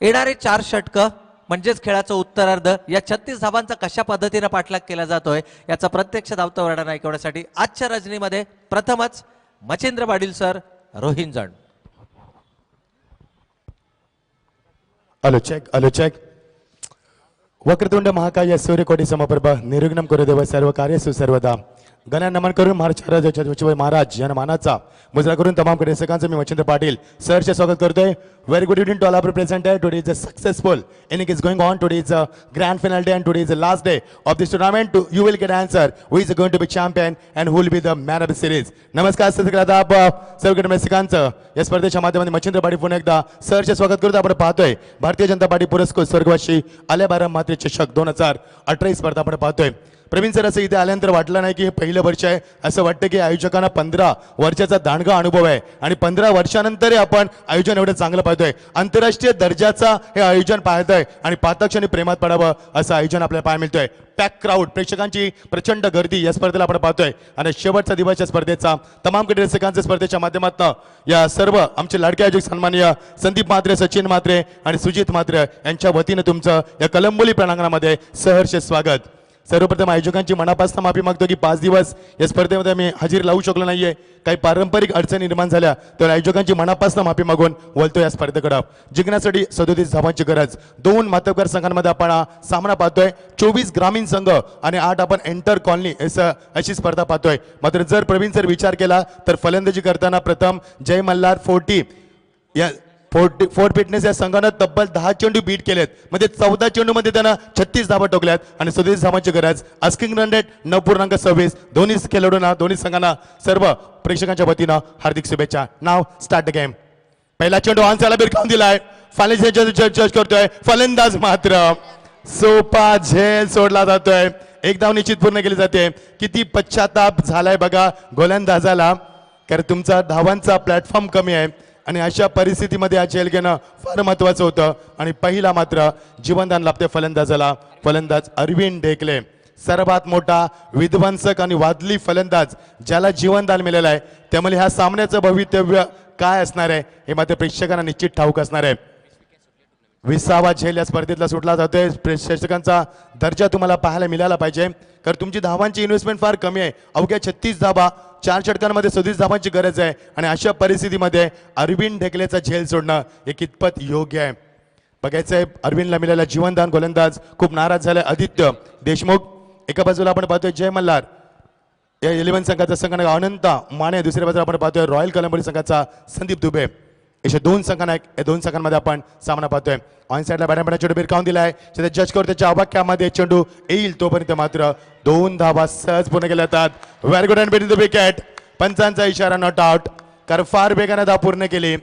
येणारे 4 षटकं म्हणजेच खेळाचं उत्तरार्ध या 36 धावांचा कशा पद्धतीने पाठलाग केला जातोय याचा प्रत्यक्ष धावता वर्णन ऐकवण्यासाठी आजच्या रजनीमध्ये प्रथमच Machhindra Patil sir, Rohinjan. Hello check. वक्रतुंड महाकाय सूर्यकोटी समप्रभ निर्विघ्नं कुरु देव सर्व कार्येषु सर्वदा. गणा नमन करून महाराज महाराज यांना मानाचा मुजरा करून तमाम प्रेक्षकांचं मी मच्छिंद्र पाटील सरचे स्वागत करतोय. Very good evening to all our presenters. Today is a successful inning is going on. Today is a grand final day and today is the last day of this tournament. You will get answer who is going to be champion and who will be the man of the series. नमस्कार सगळ्यांना सर्व प्रेक्षकांचं या स्पर्धेच्या माध्यमातून मच्छिंद्र पाटील पुन्हा एकदा सरचे स्वागत करतो. आपण पाहतोय भारतीय जनता पार्टी पुरस्कृत स्वर्गवासी आलेबारा माते चषक 2018 ही स्पर्धा आपण पाहतोय. प्रवीण सर असं इथे आल्यानंतर वाटलं नाही की हे पहिलं वर्ष आहे, असं वाटतं की आयोजकांना 15 वर्षाचा दांडगा अनुभव आहे आणि 15 वर्षानंतर आपण आयोजन एवढं चांगलं पाहतोय. आंतरराष्ट्रीय दर्जाचा हे आयोजन पाहतोय आणि पाहताक्षणी प्रेमात पडावं असं आयोजन आपल्याला पाहायला मिळतोय. पॅक क्राऊड, प्रेक्षकांची प्रचंड गर्दी या स्पर्धेला आपण पाहतोय आणि शेवटचा दिवस या स्पर्धेचा तमाम प्रेक्षकांच्या स्पर्धेच्या माध्यमातून या सर्व आमचे लाडके आयोजक सन्माननीय संदीप म्हात्रे, सचिन म्हात्रे आणि सुजित म्हात्रे यांच्या वतीनं तुमचं या कलंबोली प्रांगणामध्ये सहर्ष स्वागत. सर्वप्रथम आयोजकांची मनापासून माफी मागतो की 5 दिवस या स्पर्धेमध्ये आम्ही हजेरी लावू शकलो नाहीये. काही पारंपरिक अडचणी निर्माण झाल्या तर आयोजकांची मनापासून माफी मागून वळतो या स्पर्धेकडे. जिंकण्यासाठी 37 धावांची गरज. 2 मातब्बर संघांमध्ये आपण सामना पाहतोय. 24 ग्रामीण संघ आणि 8 आपण एंटर कॉलनी अशी स्पर्धा पाहतोय. मात्र जर प्रवीण सर विचार केला तर फलंदाजी करताना प्रथम जय मल्हार 40 या फोर्ट फिटनेस या संघानं तब्बल 10 चेंडू बीट केलेत. म्हणजे 14 चेंडूमध्ये त्यांना 36 धावा टोकल्यात आणि 37 धावांची गरज. Asking run rate 9.26. दोन्ही खेळाडूंना दोन्ही संघांना सर्व प्रेक्षकांच्या वतीनं हार्दिक शुभेच्छा. नाव स्टार्ट द गेम. पहिला चेंडू ऑनसाला बिरकावून दिलाय. जज करतोय फलंदाज मात्र सोपा झेल सोडला जातोय. एक धाव निश्चित पूर्ण केली जाते. किती पश्चाताप झालाय बघा गोलंदाजाला, कारण तुमचा धावांचा प्लॅटफॉर्म कमी आहे आणि अशा परिस्थितीमध्ये हा झेल घेणं फार महत्वाचं होतं. आणि पहिला मात्र जीवनदान लाभते फलंदाजाला. फलंदाज अरविंद ढेकळे, सर्वात मोठा विध्वंसक आणि वादळी फलंदाज ज्याला जीवनदान मिळालं आहे. त्यामुळे ह्या सामन्याचं भवितव्य काय असणार आहे हे मात्र प्रेक्षकांना निश्चित ठाऊक असणार आहे. 20वा झेल या स्पर्धेतला सुटला जातोय. प्रेक्षकांचा दर्जा तुम्हाला पाहायला मिळाला पाहिजे, कारण तुमची धावांची इन्व्हेस्टमेंट फार कमी आहे. अवघ्या 36 धावा 4 षटकांमध्ये 37 धावांची गरज आहे आणि अशा परिस्थितीमध्ये अरविंद ढेकलेचा झेल सोडणं हे कितपत योग्य आहे बघायचंय. अरविंदला मिळालेला जीवनदान गोलंदाज खूप नाराज झालाय. आदित्य देशमुख एका बाजूला आपण पाहतोय जय मल्हार या 11 संघाचा संघ अनंत माने, दुसऱ्या बाजूला आपण पाहतोय रॉयल कलंबोली संघाचा संदीप दुबे. अशा 2 संघांना या 2 संघांमध्ये आपण सामना पाहतोय. ऑन साईडला बॅट्समॅन चेंडू बिरकावून दिलाय. जज करून त्याच्या अवाक्यामध्ये चेंडू येईल तोपर्यंत मात्र 2 धावा सहज पूर्ण केल्या जातात. Very good and between the wicket. पंचांचा इशारा नॉट आउट, कारण फार वेगाने धाव पूर्ण केली.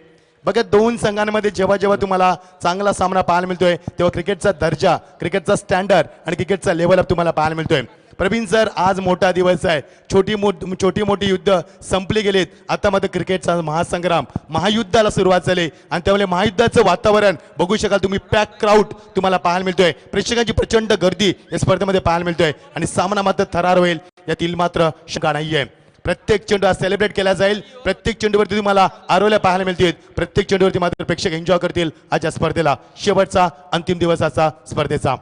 बघा दोन संघांमध्ये जेव्हा जेव्हा तुम्हाला चांगला सामना पाहायला मिळतोय तेव्हा क्रिकेटचा दर्जा, क्रिकेटचा स्टँडर्ड आणि क्रिकेटचा लेवल अप तुम्हाला पाहायला मिळतोय. प्रवीण सर, आज मोठा दिवस आहे. छोटी मोठी युद्ध संपली गेलीत. आता मात्र क्रिकेटचा महासंग्राम, महायुद्धाला सुरुवात झाली आणि त्यामुळे महायुद्धाचं वातावरण बघू शकाल तुम्ही. पॅक क्राऊड तुम्हाला पाहायला मिळतोय. प्रेक्षकांची प्रचंड गर्दी या स्पर्धेमध्ये पाहायला मिळतोय आणि सामना मात्र थरार होईल यातील मात्र शंका नाहीये. प्रत्येक चेंडू हा सेलिब्रेट केला जाईल. प्रत्येक चेंडूवरती तुम्हाला आरोल्या पाहायला मिळतील. प्रत्येक चेंडूवरती मात्र प्रेक्षक एन्जॉय करतील आज या स्पर्धेला. शेवटचा अंतिम दिवसाचा स्पर्धेचा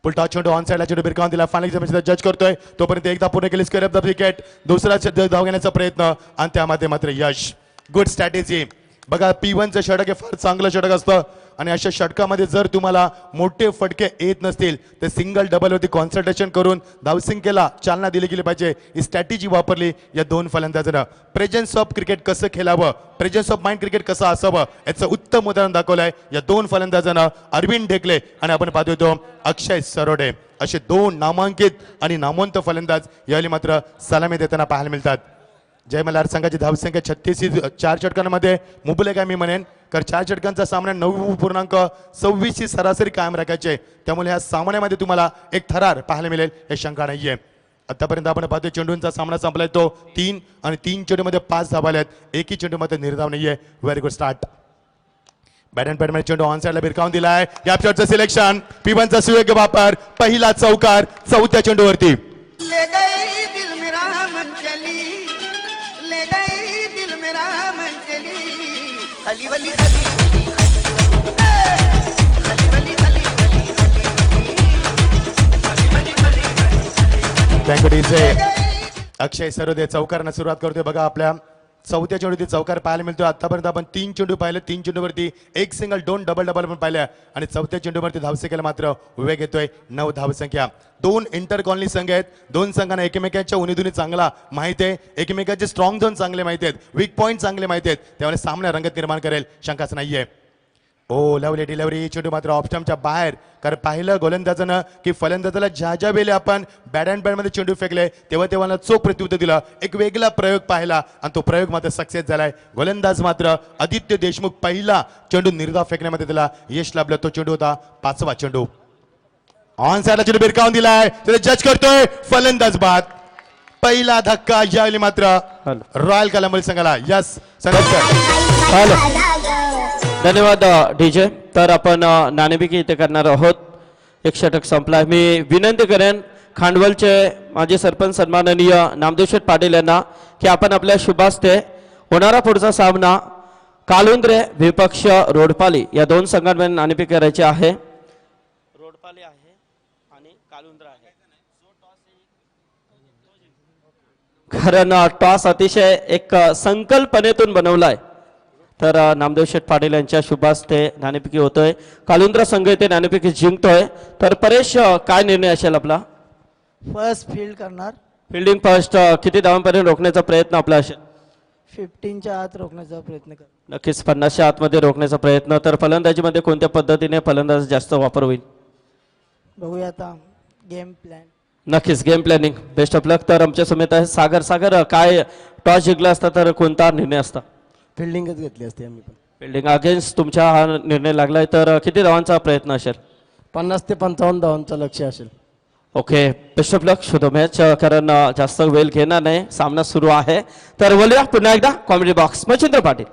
पुलटा चेंडू ऑन साइडला चेंडू भिरकावून दिला. फायनल जज करतोय तोपर्यंत एकदा पूर्ण केली स्क्वेअर ऑफ द विकेट. दुसरा धाव घेण्याचा प्रयत्न आणि त्यामध्ये मात्र यश. Good strategy. बघा P1चं षटक हे फार चांगलं षटक असतं आणि अशा षटकामध्ये जर तुम्हाला मोठे फटके येत नसतील तर सिंगल डबलवरती कॉन्सन्ट्रेशन करून धावसंख्येला चालना दिली गेली पाहिजे. ही स्ट्रॅटेजी वापरली या दोन फलंदाजांना. प्रेझेन्स ऑफ क्रिकेट कसं खेळावं, प्रेझेन्स ऑफ माइंड क्रिकेट कसं असावं याचं उत्तम उदाहरण दाखवलंय या दोन फलंदाजांना. अरविंद ढेकले आणि आपण पाहतोय तो अक्षय सरोडे, असे दोन नामांकित आणि नामवंत फलंदाज यावेळी मात्र सलामी देताना पाहायला मिळतात. जय मल्हार संघाची धावसंख्या 36 4 षटकांमध्ये मुबलक आहे मी म्हणेन, कारण 4 षटकांचा सामना 9.26 सरासरी कायम राखायचे. त्यामुळे ह्या सामन्यामध्ये तुम्हाला एक थरार पाहायला मिळेल हे शंका नाहीये. आतापर्यंत आपण पाहतोय चेंडूंचा सामना संपलाय तो 3 आणि 3 चेंडूमध्ये 5 धावा आहेत. एकही चेंडूमध्ये निर्धाव नाहीये. Very good start. Bat and पॅडमध्ये चेंडू ऑन साइडला भिरकावून दिलाय. या शॉटचं सिलेक्शन, P1चा सुयोग्य वापर, पहिला चौकार चौथ्या चेंडूवरती. ले गई दिल मेरा मन चली, ले गई दिल मेरा मन चली, अली वली अली बँकटीचे अक्षय सरोदे चौकारांना सुरुवात करतोय. बघा आपल्या चौथ्या चेंडूवरती चौकार पाहायला मिळतोय. आतापर्यंत आपण 3 चेंडू पाहिले, 3 चेंडूवरती एक सिंगल, 2 डबल पण पाहिल्या आणि चौथ्या चेंडूवरती धावसंख्येला मात्र वेग येतोय 9 धावसंख्या. 2 इंटर कॉलनी संघ आहेत. दोन संघांना एकमेकांच्या उन्हीधुनी चांगला माहिती आहे, एकमेकांचे स्ट्रॉंग झोन चांगले माहिती आहेत, वीक पॉईंट चांगले माहिती आहेत. त्यामुळे सामना रंगत निर्माण करेल शंकाच नाहीये. ओ लवली डिलिव्हरी, चेंडू मात्र ऑफस्टम्पच्या बाहेर. कारण पाहिलं गोलंदाजानं की फलंदाजाला ज्या वेळेला आपण बॅट अँड बॅटमध्ये चेंडू फेकले तेव्हा तेव्हा चोख प्रत्युत्तर दिलं. एक वेगळा प्रयोग पाहिला आणि तो प्रयोग मात्र सक्सेस झालाय. गोलंदाज मात्र आदित्य देशमुख पहिला चेंडू निर्धाव फेकण्यामध्ये त्याला यश लाभलं. तो चेंडू होता 5वा चेंडू. ऑन साइडला चेंडू भिरकावून दिलाय. जज करतोय फलंदाज बाद. पहिला धक्का यावेळी मात्र रॉयल कलंबल संघाला. यस हॅलो, धन्यवाद डीजे. तर आपण नाणेफेकी इथे करणार आहोत. एक षटक संपला. मी विनंती करेन खांडवलचे माजी सरपंच सन्माननीय नामदेव शेठ पाटील यांना की आपण आपल्या शुभास्ते होणारा पुढचा सामना कालुंद्रे विपक्ष रोडपाली या दोन संघांमध्ये नाणेफेकी करायची आहे. रोडपाली आहे आणि कालुंद्रा आहे. कारण टॉस अतिशय एक संकल्पनेतून बनवलाय. तर नामदेव शेठ पाटील यांच्या शुभास्ते नाणेफेकी होतोय. कालुंद्रा संघ इथे नाणेफेकी जिंकतोय. तर परेश, काय निर्णय असेल आपला? फर्स्ट फील्ड करणार. Fielding first. किती धावांपर्यंत रोखण्याचा प्रयत्न आपला असेल? 15च्या आत रोखण्याचा प्रयत्न कर. नक्कीच 50च्या आतमध्ये रोखण्याचा प्रयत्न. तर फलंदाजीमध्ये कोणत्या पद्धतीने फलंदाज जास्त वापर होईल? बघूया आता गेम प्लॅन. नक्कीच गेम प्लॅनिंग. बेस्ट ऑफ लक. तर आमच्या समेत आहे सागर. सागर, काय टॉस जिंकला असता तर कोणता निर्णय असता? फिल्डिंगच घेतली असते आम्ही पण. फिल्डिंग अगेन्स्ट तुमचा हा निर्णय लागलाय. तर किती धावांचा प्रयत्न असेल? 50 ते 55 धावांचं लक्ष असेल. Okay, best of luck. शोधो मॅच. कारण जास्त वेळ घेणार नाही, सामना सुरू आहे. तर बोलूया पुन्हा एकदा comedy box Machhindra Patil.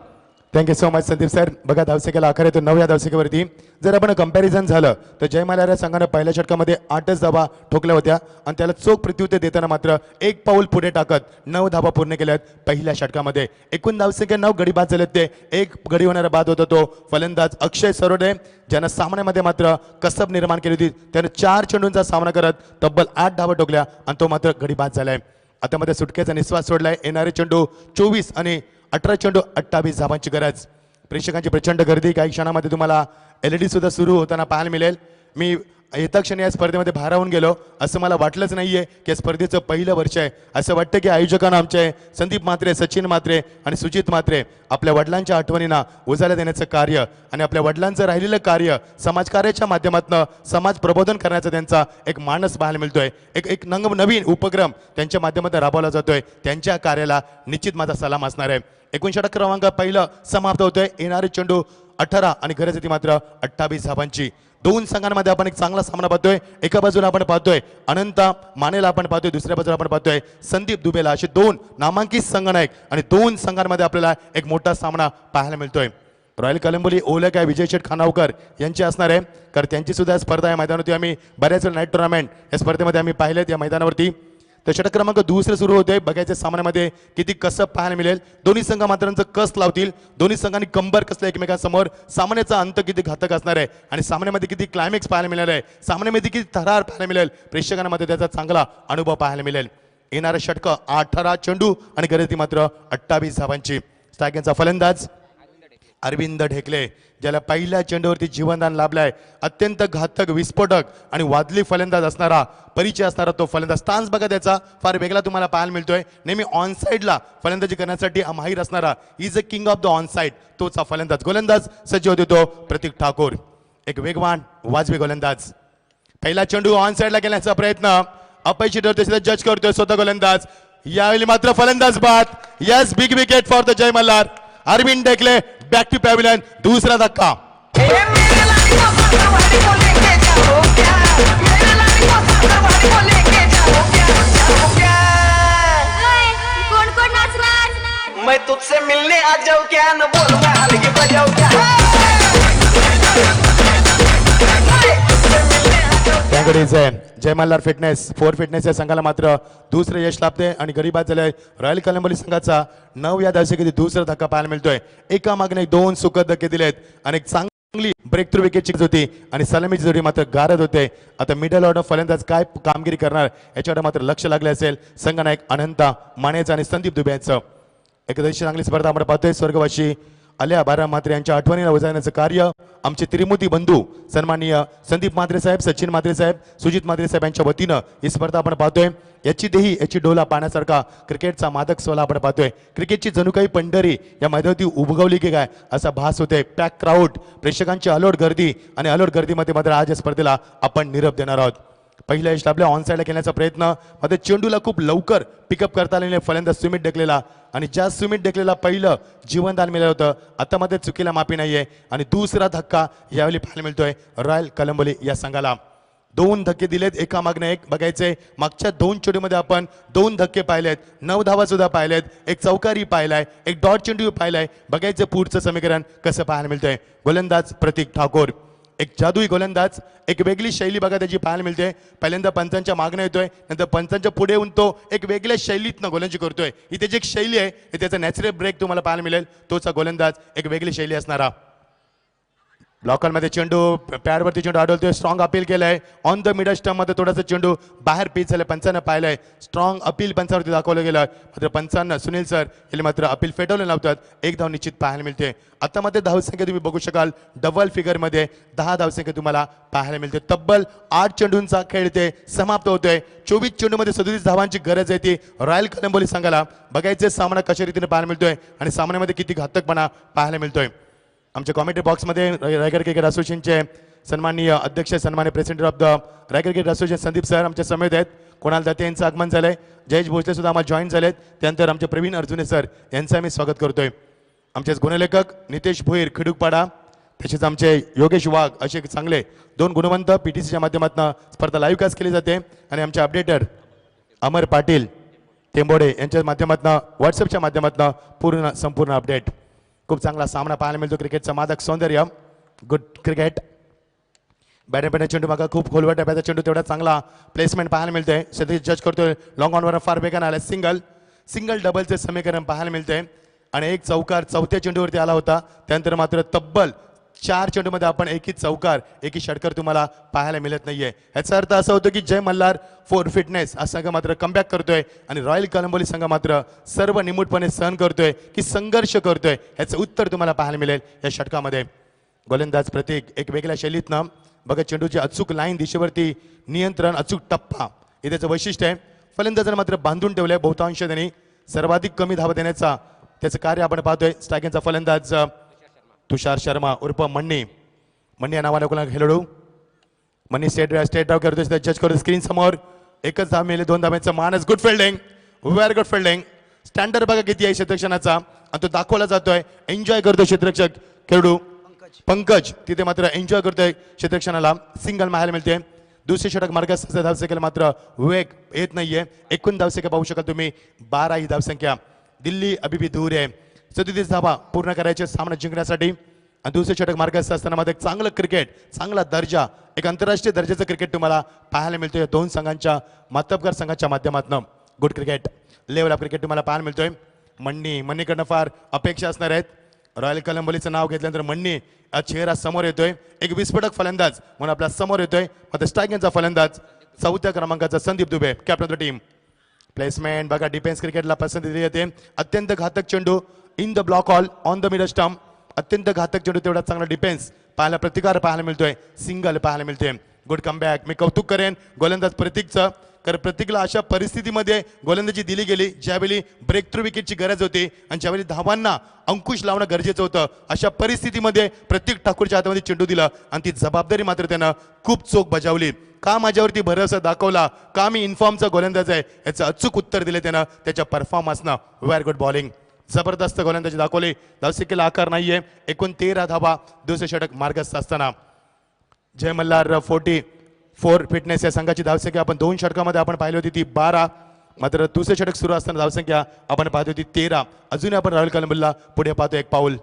Thank you so much Sandeep sir. बघा धावसंख्येला आखर येतो 9 या धावसंख्येवरती. जर आपण कंपॅरिझन झालं तर जय मल्हार संघानं पहिल्या षटकामध्ये 8च धावा ठोकल्या होत्या आणि त्याला चोख प्रत्युत्तर देताना मात्र एक पाऊल पुढे टाकत 9 धावा पूर्ण केल्यात पहिल्या षटकामध्ये. एकूण धावसंख्या 9 गडी बाद झालेत. ते एक गडी होणारा बाद होता तो फलंदाज अक्षय सरोडे, ज्यानं सामन्यामध्ये मात्र कसब निर्माण केली होती. त्यानं 4 चेंडूंचा सामना करत तब्बल 8 धावा ठोकल्या आणि तो मात्र गडी बाद झालाय. आता मध्ये सुटकेचा निश्वास सोडलाय. येणारे चेंडू 24 आणि 18 चेंडू 28 धावांची गरज. प्रेक्षकांची प्रचंड गर्दी. काही क्षणामध्ये तुम्हाला LED सुद्धा सुरू होताना पाहायला मिळेल. मी येत्या क्षणी या स्पर्धेमध्ये भारावून गेलो असं मला वाटलंच नाहीये की या स्पर्धेचं पहिलं वर्ष आहे. असं वाटतं की आयोजकांना आमचे संदीप म्हात्रे, सचिन म्हात्रे आणि सुजित म्हात्रे आपल्या वडिलांच्या आठवणींना उजाळा देण्याचं कार्य आणि आपल्या वडिलांचं राहिलेलं कार्य समाजकार्याच्या माध्यमातून समाज प्रबोधन करण्याचा त्यांचा एक मानस पाहायला मिळतोय. एक नवीन उपक्रम त्यांच्या माध्यमातून राबवला जातोय. त्यांच्या कार्याला निश्चित माझा सलाम असणार आहे. 59 क्रमांक पहिलं समाप्त होतोय. येणारे चेंडू 18 आणि गरज येते मात्र 28 धावांची. दोन संघांमध्ये आपण एक चांगला सामना पाहतोय. एका बाजूला आपण पाहतोय अनंत मानेला आपण पाहतोय, दुसऱ्या बाजूला आपण पाहतोय संदीप दुबेला. असे दोन नामांकित संघनायक आणि दोन संघांमध्ये आपल्याला एक मोठा सामना पाहायला मिळतोय. रॉयल कलंबोली ओलक आहे विजय शेठ खानावकर यांची असणार आहे, कारण त्यांची सुद्धा स्पर्धा या मैदानावरती आम्ही बऱ्याच वेळ नाईट टुर्नामेंट या स्पर्धेमध्ये आम्ही पाहिलेत या मैदानावरती. तर षटक क्रमांक दुसरे सुरू होते. बघायच्या सामन्यामध्ये किती कसं पाहायला मिळेल. दोन्ही संघ मात्र कस लावतील. दोन्ही संघांनी कंबर कसले एकमेकांसमोर. सामन्याचा अंत किती घातक असणार आहे आणि सामन्यामध्ये किती क्लायमॅक्स पाहायला मिळणार आहे, सामन्यामध्ये किती थरार पाहायला मिळेल, प्रेक्षकांमध्ये त्याचा चांगला अनुभव पाहायला मिळेल. येणारं षटक 18 चेंडू आणि गरज मात्र 28 धावांची. स्ट्रायकिंगचा फलंदाज अरविंद ढेकले, ज्याला पहिल्या चेंडूवरती जीवनदान लाभलंय. अत्यंत घातक, विस्फोटक आणि वादली फलंदाज असणारा, परिचय असणारा तो फलंदाज. स्टान्स बघा त्याचा फार वेगळा तुम्हाला पाहायला मिळतोय. नेहमी ऑन साईडला फलंदाजी करण्यासाठी माहीर असणारा, is a king of the on side, तोचा फलंदाज. गोलंदाज सज्ज होते तो प्रतीक ठाकूर, एक वेगवान वाजवी गोलंदाज. पहिला चेंडू ऑन साईडला गेल्याचा प्रयत्न अपयशी ठरतोय, जज करतोय स्वतः गोलंदाज. यावेळी मात्र फलंदाज बाद. Yes, big wicket for the Jai Malhar. Arvind Dhekle back to pavilion. दुसरा धक्का. कौन कौन नाच रहा? मैं तुझसे मिलने आ जाऊं क्या, न बोलूंगा हलगी बजाऊ क्या. त्याकडे जय मल्हार फिटनेस फोर फिटनेस या संघाला मात्र दुसरे यश लाभते आणि गरीबात झालंय रॉयल कलंबोली संघाचा 9 या दशकातील दुसरा धक्का पाहायला मिळतोय. एका मागणे 2 सुखद धक्के दिलेत आणि एक चांगली ब्रेक थ्रू विकेटची होती आणि सलामीची जोडी मात्र गारद होते. आता मिडल ऑर्डर फलंदाज काय कामगिरी करणार याच्याकडे मात्र लक्ष लागले असेल संघनायक अनंत मानेचा आणि संदीप दुबे यांचं. एकदशी चांगली स्पर्धा आपण पाहतोय. स्वर्गवासी आल्या बारा म्हात्रे यांच्या आठवणीला उजाळण्याचं कार्य आमचे त्रिमूर्ती बंधू सन्माननीय संदीप म्हात्रे साहेब, सचिन म्हात्रे साहेब, सुजित म्हात्रे साहेब यांच्या वतीनं ही स्पर्धा आपण पाहतोय. याची देही याची डोला पाहण्यासारखा क्रिकेटचा मादक सोला आपण पाहतोय. क्रिकेटची जणू काही पंढरी या मैदानावरती उभगवली की काय असा भास होते. पॅक क्राऊड, प्रेक्षकांची अलोट गर्दी आणि अलोट गर्दीमध्ये मात्र आज या स्पर्धेला आपण निरोप देणार आहोत. पहिल्या यश आपल्या ऑन साईडला खेळण्याचा प्रयत्न मध्ये चेंडूला खूप लवकर पिकअप करता आलेले फलंदाज सुमित ढेकलेला आणि ज्या सुमित ढेकलेला पहिलं जीवनदान मिळालं होतं आता मध्ये चुकीला माफी नाहीये आणि दुसरा धक्का यावेळी पाहायला मिळतोय रॉयल कलंबोली या संघाला. 2 धक्के दिलेत एका मागणे एक. बघायचे मागच्या 2 चेंडूमध्ये आपण 2 धक्के पाहिलेत, 9 धावा सुद्धा पाहिलेत, एक चौकारी पाहिलाय, एक डॉट चेंडू पाहिलाय. बघायचं पुढचं समीकरण कसं पाहायला मिळतंय. गोलंदाज प्रतीक ठाकूर, एक जादुई गोलंदाज, एक वेगळी शैली बघा त्याची पाहायला मिळते. पहिल्यांदा पंचांच्या मागणं येतोय, नंतर पंचांच्या पुढे येऊन तो एक वेगळ्या शैलीतनं गोलंदाजी करतोय. ही त्याची एक शैली आहे, हे त्याचा नॅचरल ब्रेक तुम्हाला पाहायला मिळेल. तोचा गोलंदाज एक वेगळी शैली असणारा. ब्लॉकरमध्ये चेंडू पॅडवरती चेंडू अडवतोय. स्ट्रॉंग अपील केलंय ऑन द मिडल स्टंपमध्ये. थोडासा चेंडू बाहेर पिच झालं, पंचांना पाहिलंय. स्ट्रॉंग अपील पंचावरती दाखवलं गेलं, मात्र पंचांना सुनील सर यांनी मात्र अपील फेटवले लावतात. एक धाव निश्चित पाहायला मिळते. आता मध्ये धावसंख्या तुम्ही बघू शकाल डबल फिगरमध्ये 10 धावसंख्या तुम्हाला पाहायला मिळते. तब्बल 8 चेंडूंचा खेळ ते समाप्त होतोय. 24 चेंडूमध्ये 37 धावांची गरज आहे ती रॉयल कलंबोली संघाला. बघायचे सामना कशा रीतीने पाहायला मिळतोय आणि सामन्यामध्ये किती घातकपणा पाहायला मिळतोय. आमच्या कॉमेंट्री बॉक्समध्ये रायगड क्रिकेट असोसिएशनचे सन्माननीय अध्यक्ष, सन्मान्य president of the Raigad cricket association Sandeep sir आमच्या समेत आहेत. कोणाल दत्ते यांचं आगमन झालंय. जयेश भोसले सुद्धा आम्हाला जॉईन झालेत. त्यानंतर आमचे प्रवीण अर्जुने सर यांचं आम्ही स्वागत करतोय. आमचे गुणलेखक नितेश भोईर खिडूकपाडा, तसेच आमचे योगेश वाघ असे चांगले 2 गुणवंत PTCच्या माध्यमातून स्पर्धा लाईव्ह कास्ट केली जाते. आणि आमचे अपडेटर अमर पाटील टेंबोडे यांच्या माध्यमातून व्हॉट्सअपच्या माध्यमातून संपूर्ण अपडेट. खूप चांगला सामना पाहायला मिळतो. क्रिकेटचा मादक सौंदर्य, गुड क्रिकेट. बॅटमॅन चेंडू मागा खूप खोलवर टप्प्याचा चेंडू तेवढा चांगला प्लेसमेंट पाहायला मिळतंय. सध्या जज करतोय लॉंग ऑनवर फार वेगानं आला. सिंगल डबलचे समीकरण पाहायला मिळतंय आणि एक चौकार चौथ्या चेंडूवरती आला होता. त्यानंतर मात्र तब्बल 4 चेंडूमध्ये आपण एकही चौकार एकही षटकार तुम्हाला पाहायला मिळत नाहीये. याचा अर्थ असा होतो की जय मल्हार फोर फिटनेस हा संघ मात्र कमबॅक करतोय आणि रॉयल कलंबोली संघ मात्र सर्व निमूटपणे सहन करतोय की संघर्ष करतोय. याचं उत्तर तुम्हाला पाहायला मिळेल या षटकामध्ये. गोलंदाज प्रतीक एक वेगळ्या शैलीतनं बघा चेंडूची अचूक लाईन दिशेवरती नियंत्रण, अचूक टप्पा हे त्याचं वैशिष्ट्य आहे. फलंदाजांना मात्र बांधून ठेवलंय बहुतांश त्यांनी, सर्वाधिक कमी धावा देण्याचा त्याचं कार्य आपण पाहतोय. स्ट्रायकिंगचा फलंदाज तुषार शर्मा उर्फ मन्नी. मन्नी या नावाने कोणा खेळाडू मन्नी स्टेट ड्राव करतोय. जज करतो स्क्रीन समोर. एकच धाव मिळाली, 2 धाब्यांचा मानस. Good fielding, very good fielding. Standard बघा किती आहे क्षेत्ररक्षणाचा आणि तो दाखवला जातोय. एन्जॉय करतोय क्षेत्ररक्षक खेळाडू पंकज. तिथे मात्र एन्जॉय करतोय क्षेत्ररक्षणाला. सिंगल माहायला मिळते. दुसरे षटक मार्गास धावसंख्येला मात्र वेग येत नाहीये. एकूण धावसंख्या पाहू शकाल तुम्ही 12 ही धावसंख्या. दिल्ली अभी भी दूर आहे. 37 धावा पूर्ण करायचे सामना जिंकण्यासाठी. आणि दुसरे षटक मार्गास असताना मात्र एक चांगलं क्रिकेट, चांगला दर्जा, एक आंतरराष्ट्रीय दर्जाचं क्रिकेट तुम्हाला पाहायला मिळतोय. 2 संघांच्या मातब्बर संघाच्या माध्यमातून good cricket, level of cricket तुम्हाला पाहायला मिळतोय. मन्नीकडनं फार अपेक्षा असणार आहेत. रॉयल कलंबोलीचं नाव घेतल्यानंतर मन्नी चेहरा समोर येतोय. एक विस्फोटक फलंदाज म्हणून आपल्या समोर येतोय. मात्र स्ट्रायकिंगचा फलंदाज 4थ्या क्रमांकाचा Sandeep Dubey, captain of the team. Placement बघा, डिफेन्स क्रिकेटला पसंती दिली जाते. अत्यंत घातक चेंडू in the block hall on the middle stump. अत्यंत घातक चेंडू, तेवढा चांगला डिफेन्स पाहायला, प्रतिकार पाहायला मिळतोय. सिंगल पाहायला मिळते. Good comeback. मी कौतुक करेन गोलंदाज प्रतीकचं, कारण प्रतीकला अशा परिस्थितीमध्ये गोलंदाजी दिली गेली ज्यावेळी ब्रेक थ्रू विकेटची गरज होती आणि ज्यावेळी धावांना अंकुश लावणं गरजेचं होतं. अशा परिस्थितीमध्ये प्रतीक ठाकूरच्या हातामध्ये चेंडू दिला आणि ती जबाबदारी मात्र त्यानं खूप चोख बजावली. का माझ्यावरती भरोसा दाखवला, का मी इन्फॉर्मचा गोलंदाज आहे, याचं अचूक उत्तर दिले त्यानं त्याच्या परफॉर्मन्सनं. व्हेरी गुड बॉलिंग, जबरदस्त गोलंदाजी दाखवली. धावसंख्येला आकार नाहीये. एकूण 13 धावा दुसरे षटक मार्गस्थ असताना. जय मल्हार 44 फिटनेस या संघाची धावसंख्या आपण 2 षटकामध्ये आपण पाहिली होती ती 12. मात्र दुसरे षटक सुरू असताना धावसंख्या आपण पाहतो होती 13. अजूनही आपण रॉयल कलंबोलीला पुढे पाहतो. एक पाऊल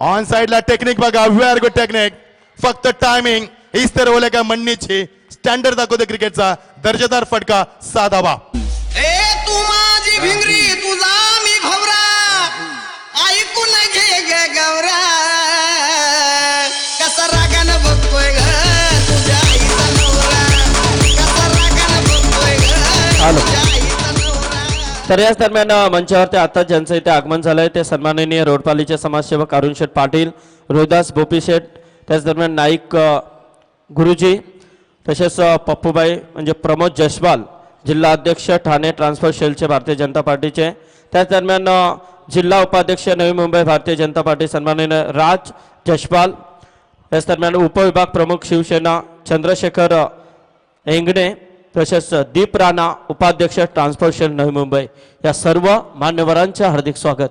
ऑन साइडला. टेक्निक बघा, व्हेरी गुड टेक्निक. फक्त टायमिंग हीच तर ओले का मन्नीची स्टँडर्ड दाखवते क्रिकेटचा. दर्जेदार फटका, 6 धावा. ए तू माझी भिंगरी, तुझा मी भवरा, ऐकून घे ग गौरा, कसा रागानं बघतोय ग तुझ्या आईचा नवरा, कसा रागानं बघतोय ग तुझ्या आईचा नवरा. तर याच दरम्यान मंचावरती आता ज्यांचं इथे आगमन झालंय ते सन्माननीय रोडपालीचे समाजसेवक अरुण शेठ पाटील, रोहिदास भोपी शेठ, त्याच दरम्यान नाईक गुरुजी, तसेच पप्पूबाई म्हणजे प्रमोद जयस्वाल, जिल्हा अध्यक्ष ठाणे ट्रान्सफर सेलचे भारतीय जनता पार्टीचे. त्याच दरम्यान जिल्हा उपाध्यक्ष नवी मुंबई भारतीय जनता पार्टी सन्माननीय राज जयस्वाल. त्याच दरम्यान उपविभाग प्रमुख शिवसेना चंद्रशेखर एंगणे, तसेच दीप राणा उपाध्यक्ष ट्रान्सफर सेल नवी मुंबई, या सर्व मान्यवरांचे हार्दिक स्वागत.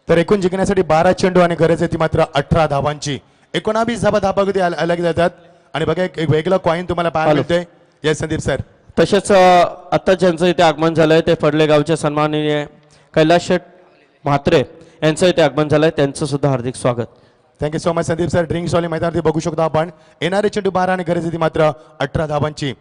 तर एकूण जिंकण्यासाठी 12 चेंडू आणि गरज आहे ती मात्र 18 धावांची. 19 धावा धाबागती अलग जातात. आणि बघा एक वेगळं कॉईन तुम्हाला पाहायला मिळतोय. जय संदीप सर. तसेच आता ज्यांचं इथे आगमन झालंय ते फडले गावचे सन्माननीय कैलास शेठ म्हात्रे यांचं इथे आगमन झालंय, त्यांचं सुद्धा हार्दिक स्वागत. Thank you so much Sandeep sir. Drinks वाले मैदानावरती बघू शकतो आपण. येणारे चेंडू 12 आणि गरज आहे ती मात्र 18 धावांची.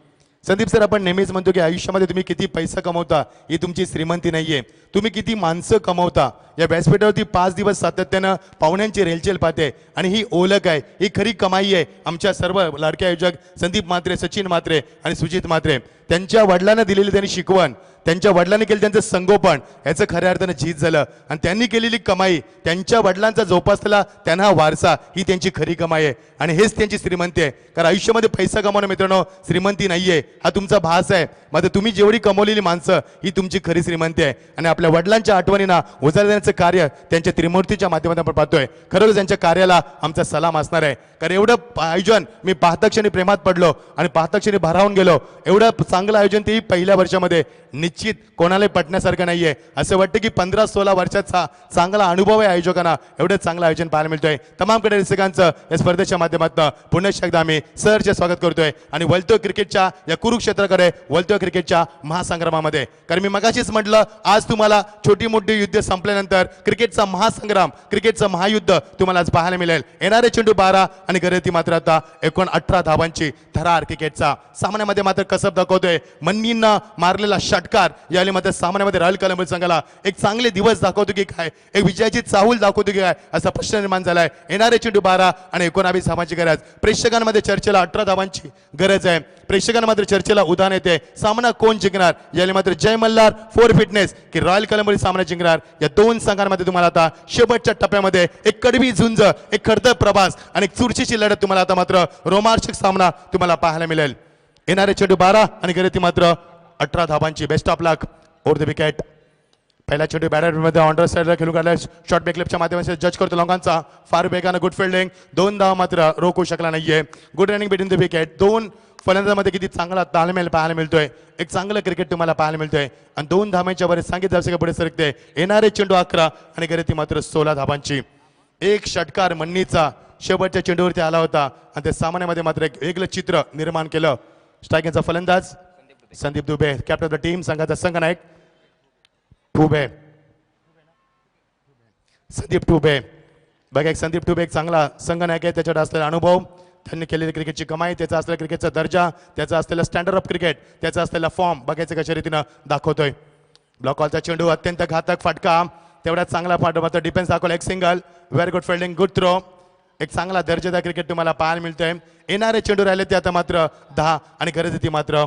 संदीप सर, आपण नेहमीच म्हणतो की आयुष्यामध्ये तुम्ही किती पैसा कमवता ही तुमची श्रीमंती नाहीये, तुम्ही किती माणसं कमवता. या व्यासपीठावरती 5 दिवस सातत्यानं पाहुण्यांची रेलचेल पाहते आणि ही ओळख आहे, ही खरी कमाई आहे. आमच्या सर्व लाडके आयोजक संदीप म्हात्रे, सचिन म्हात्रे आणि सुजित म्हात्रे, त्यांच्या वडिलांना दिलेली त्यांनी शिकवण, त्यांच्या वडिलांनी केलं त्यांचं संगोपन, याचं खऱ्या अर्थानं जीत झालं. आणि त्यांनी केलेली कमाई, त्यांच्या वडिलांचा जोपासलेला त्यांना वारसा, ही त्यांची खरी कमाई आहे आणि हेच त्यांची श्रीमंती आहे. कारण आयुष्यामध्ये पैसा कमावणं मित्रांनो श्रीमंती नाहीये, हा तुमचा भास आहे. मात्र तुम्ही जेवढी कमवलेली माणसं ही तुमची खरी श्रीमंती आहे. आणि आपल्या वडिलांच्या आठवणींना उजाळा देण्याचं कार्य त्यांच्या त्रिमूर्तीच्या माध्यमातून आपण पाहतोय. खरोखर त्यांच्या कार्याला आमचा सलाम असणार आहे. कारण एवढं आयोजन मी पाहताक्षणी प्रेमात पडलो आणि पाहताक्षणी भारावून गेलो. एवढं चांगलं आयोजन तेही पहिल्या वर्षामध्ये निश्चित कोणाला पटण्यासारखं नाहीये. असं वाटतं की 15-16 वर्षाचा चांगला अनुभव आहे आयोजकांना, एवढं चांगलं आयोजन पाहायला मिळतोय. तमाम कडे रसिकांचं या स्पर्धेच्या माध्यमातून पुन्हा एकदा आम्ही सहर्ष स्वागत करतोय आणि वळतोय क्रिकेटच्या या कुरुक्षेत्राकडे, वळतोय क्रिकेटच्या महासंग्रामामध्ये. कारण मी मगाशीच म्हटलं, आज तुम्हाला छोटी मोठी युद्ध संपल्यानंतर क्रिकेटचा महासंग्राम, क्रिकेटचं महायुद्ध तुम्हाला आज पाहायला मिळेल. येणारे चेंडू 12 आणि गरती मात्र आता 18 धावांची. थरार क्रिकेटचा सामन्यामध्ये मात्र कसब दाखवतोय. मन्नींना मारलेला षटकार षटकार यावेळी मात्र सामन्यामध्ये रॉयल कलंबल संघाला एक चांगले दिवस दाखवतो की काय, एक विजयाची चाहूल दाखवतो की काय असा प्रश्न निर्माण झालाय. येणारे चेंडू 12 आणि 19 धावांची गरज. प्रेक्षकांमध्ये चर्चेला 18 धावांची गरज आहे. प्रेक्षकांमध्ये चर्चेला उधाण येते. सामना कोण जिंकणार यावेळी मात्र जय मल्हार फोर फिटनेस की रॉयल कलंबल सामना जिंकणार. या दोन संघांमध्ये तुम्हाला आता शेवटच्या टप्प्यामध्ये एक कडवी झुंज, एक खडतर प्रवास आणि एक चुरशीची लढत तुम्हाला आता मात्र रोमांचक सामना तुम्हाला पाहायला मिळेल. येणारे चेंडू 12 आणि गरज मात्र 18 धावांची. Best of luck over the wicket. पहिला चेंडू बॅटमध्ये ऑन साईडला खेळून काढला. शॉर्ट बॅक क्लिपच्या माध्यमातून जज करतो लोकांचा. फार वेगानं गुड फिल्डिंग. 2 धावा मात्र रोखू शकला नाहीये. Good running between the wicket. 2 फलंदाजांमध्ये किती चांगला ताळमेळ पाहायला मिळतोय. एक चांगलं क्रिकेट तुम्हाला पाहायला मिळतोय आणि 2 धावांच्या वर सांगितलं असं पुढे सरकते. येणारे चेंडू 11 आणि गरज मात्र 16 धावांची. एक षटकार मन्नीचा शेवटच्या चेंडूवरती आला होता आणि त्या सामन्यामध्ये मात्र एक वेगळं चित्र निर्माण केलं. स्ट्रायकिंगचा फलंदाज Sandeep Dubey, captain of the team, संघाचा संघनायक टुबे, संदीप टुबे. बघा एक संदीप टुबे एक चांगला संघनायक आहे. त्याच्याकडे असलेला अनुभव, त्यांनी केलेली क्रिकेटची कमाई, त्याचा असलेला क्रिकेटचा दर्जा, त्याचा असलेला स्टँडर्ड ऑफ क्रिकेट, त्याचा असलेला फॉर्म बघायचं कशा रीतीनं दाखवतोय. ब्लॉक ऑलचा चेंडू अत्यंत घातक फटका, तेवढ्याच चांगला मात्र डिफेन्स दाखवला. एक single, very good fielding, good throw. एक चांगला दर्जेदार क्रिकेट तुम्हाला पाहायला मिळतोय. येणारे चेंडू राहिले ते आता मात्र 10 आणि गरज ती मात्र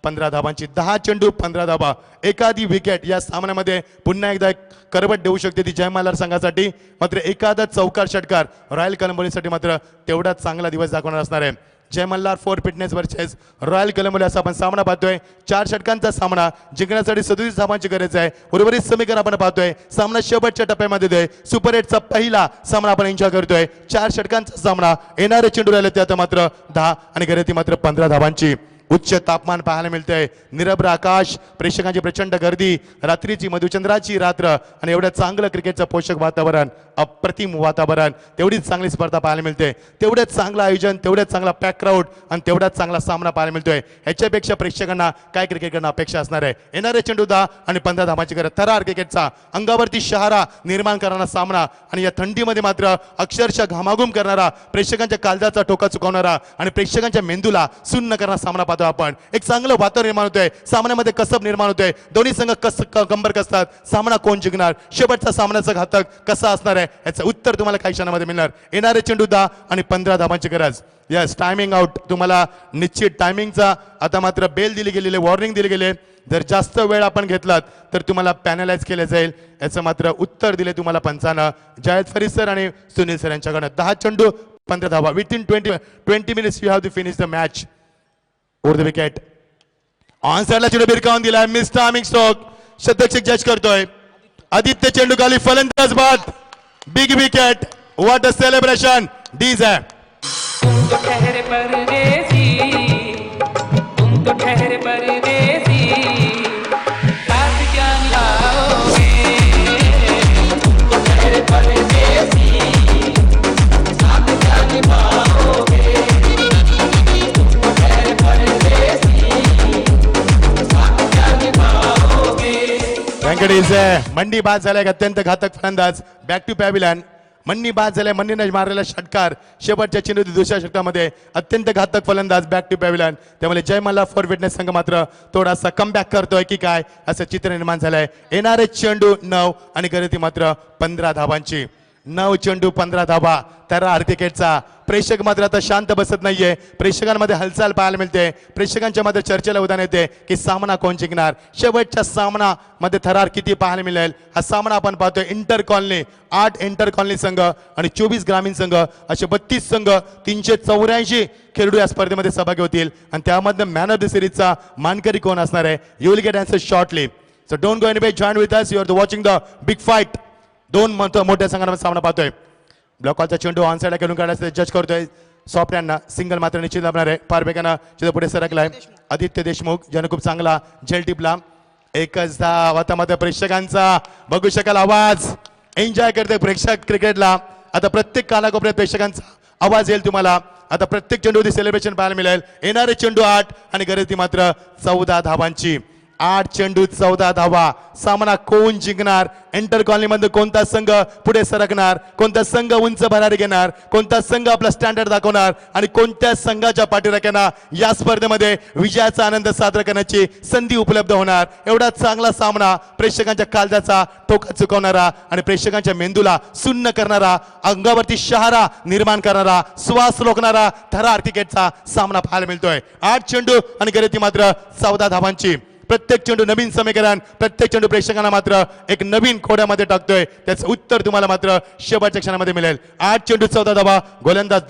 15 धावांची. 10 चेंडू 15 धावा. एखादी विकेट या सामन्यामध्ये पुन्हा एकदा एक करबट देऊ शकते ती जय मल्हार संघासाठी. मात्र एखादा चौकार षटकार रॉयल कलंबोलीसाठी मात्र तेवढाच चांगला दिवस दाखवणार असणार आहे. Jay Malhar four fitness versus royal Kalamboli असा आपण सामना पाहतोय. 4 षटकांचा सामना जिंकण्यासाठी 37 धावांची गरज आहे. उर्वरित समीकरण आपण पाहतोय. सामना शेवटच्या टप्प्यामध्ये सुपर 8चा पहिला सामना आपण एन्जॉय करतोय. 4 षटकांचा सामना. येणारे चेंडू राहिले ते आता मात्र 10 आणि गरज ती मात्र 15 धावांची. उच्च तापमान पाहायला मिळतंय. निरभ्र आकाश, प्रेक्षकांची प्रचंड गर्दी, रात्रीची मधुचंद्राची रात्र आणि एवढं चांगलं क्रिकेटचं पोषक वातावरण, अप्रतिम वातावरण, तेवढीच चांगली स्पर्धा पाहायला मिळते. तेवढंच चांगलं आयोजन, तेवढंच चांगला पॅक क्राऊड आणि तेवढाच चांगला सामना पाहायला मिळतोय. ह्याच्यापेक्षा प्रेक्षकांना काय क्रिकेट करणं अपेक्षा असणार आहे. येणारे चेंडू 10 आणि 15 धावांची गरज. थरार क्रिकेटचा अंगावरती शहारा निर्माण करणारा सामना आणि या थंडीमध्ये मात्र अक्षरशः घामाघूम करणारा, प्रेक्षकांच्या काळजाचा ठोका चुकवणारा आणि प्रेक्षकांच्या मेंदूला सुन्न करणारा सामना पाहतो आपण. एक चांगलं वातावरण निर्माण होतंय. सामन्यामध्ये कसब निर्माण होतोय. दोन्ही संघ कंबर कसतात. सामना कोण जिंकणार, शेवटचा सामन्याचा घातक कसा असणार आहे याचं उत्तर तुम्हाला काही क्षणामध्ये मिळणार. येणारे चेंडू 10 आणि 15 धावांची गरज. यस, टायमिंग आउट तुम्हाला निश्चित टायमिंगचा आता मात्र बेल दिली गेलेली, वॉर्निंग दिली गेली. जर जास्त वेळ आपण घेतलात तर तुम्हाला पॅनलाइज केले जाईल. याचं मात्र उत्तर दिले तुम्हाला पंचानं जायद फरीद सर आणि सुनील सर यांच्याकडनं. 10 चेंडू 15 धावा. Within 20 minutes you have to finish the match. Over the wicket. On साइडला चेंडू बिरकावून दिलाय. Miss timing stroke. शतक जज करतोय आदित्य चेंडूखाली, फलंदाज बाद. Big wicket. What a celebration. डीज आहे. तुम तो ठहरे परदेसी, तुम तो ठहरे परदेसी, साथ क्या निभाओगे, तुम तो ठहरे परदेसी, साथ क्या निभाओगे, तुम तो ठहरे परदेसी, साथ क्या निभाओगे. व्यंकटेश मंडी बाद झालाय. अत्यंत घातक फलंदाज. Back to pavilion. मन्नी बाद झालाय. मन्नीने मारलेला षटकार शेवटच्या चेंडू दुसऱ्या षटकामध्ये. अत्यंत घातक फलंदाज. Back to pavilion. त्यामुळे जय मल्हार फॉर फिटनेस संघ मात्र थोडासा कमबॅक करतोय की काय असं चित्र निर्माण झालंय. येणारे चेंडू 9 आणि गरज मात्र 15 धावांची. 9 चेंडू 15 धावा. थरार क्रिकेटचा. प्रेक्षक मात्र आता शांत बसत नाहीये. प्रेक्षकांमध्ये हालचाल पाहायला मिळते. प्रेक्षकांच्या मध्ये चर्चेला उदाहरण येते की सामना कोण जिंकणार. शेवटच्या सामनामध्ये थरार किती पाहायला मिळेल हा सामना आपण पाहतोय. इंटर कॉलनी 8 इंटर कॉलनी संघ आणि 24 ग्रामीण संघ असे 32 संघ, 384 खेळाडू या स्पर्धेमध्ये सहभागी होतील आणि त्यामध्ये मॅन ऑफ द सिरीजचा मानकरी कोण असणार आहे. You will get answer shortly. So don't go anyway, join with us. You are watching the big fight. 2 मोठ्या संघांमध्ये सामना पाहतोय. ब्लॉकॉलचा चेंडू ऑन साईडला खेळून काढायचं जज करतोय. सॉफ्ट हँडना सिंगल मात्र निश्चित लागणार आहे. फार वेगानं चित्र पुढे सरकलाय. आदित्य देशमुख ज्यानं खूप चांगला झेल टिपला. एकच धाव. आता मात्र प्रेक्षकांचा बघू शकाल आवाज. एन्जॉय करते प्रेक्षक क्रिकेटला. आता प्रत्येक कानाकोपऱ्यात प्रेक्षकांचा आवाज येईल तुम्हाला. आता प्रत्येक चेंडूवरती सेलिब्रेशन पाहायला मिळेल. येणारे चेंडू 8 आणि गरज ती मात्र 14 धावांची. 8 चेंडू 14 धावा. सामना कोण जिंकणार? एंटर कॉलनी मध्ये कोणता संघ पुढे सरकणार? कोणता संघ उंच भरारी घेणार? कोणता संघ आपला स्टँडर्ड दाखवणार? आणि कोणत्या संघाच्या पाठीराख्यांना या स्पर्धेमध्ये विजयाचा आनंद साजरा करण्याची संधी उपलब्ध होणार? एवढा चांगला सामना, प्रेक्षकांच्या काळजाचा ठोका चुकवणारा आणि प्रेक्षकांच्या मेंदूला सुन्न करणारा, अंगावरती शहारा निर्माण करणारा, श्वास रोखणारा थरार क्रिकेटचा सामना पाहायला मिळतोय. 8 चेंडू आणि गरती मात्र 14 धावांची. प्रत्येक चेंडू नवीन समीकरण, प्रत्येक चेंडू प्रेक्षकांना मात्र एक नवीन खोड्यामध्ये टाकतोय. त्याचं उत्तर तुम्हाला मात्र शेवटच्या क्षणामध्ये मिळेल. 8 चेंडू 14 धावा. गोलंदाज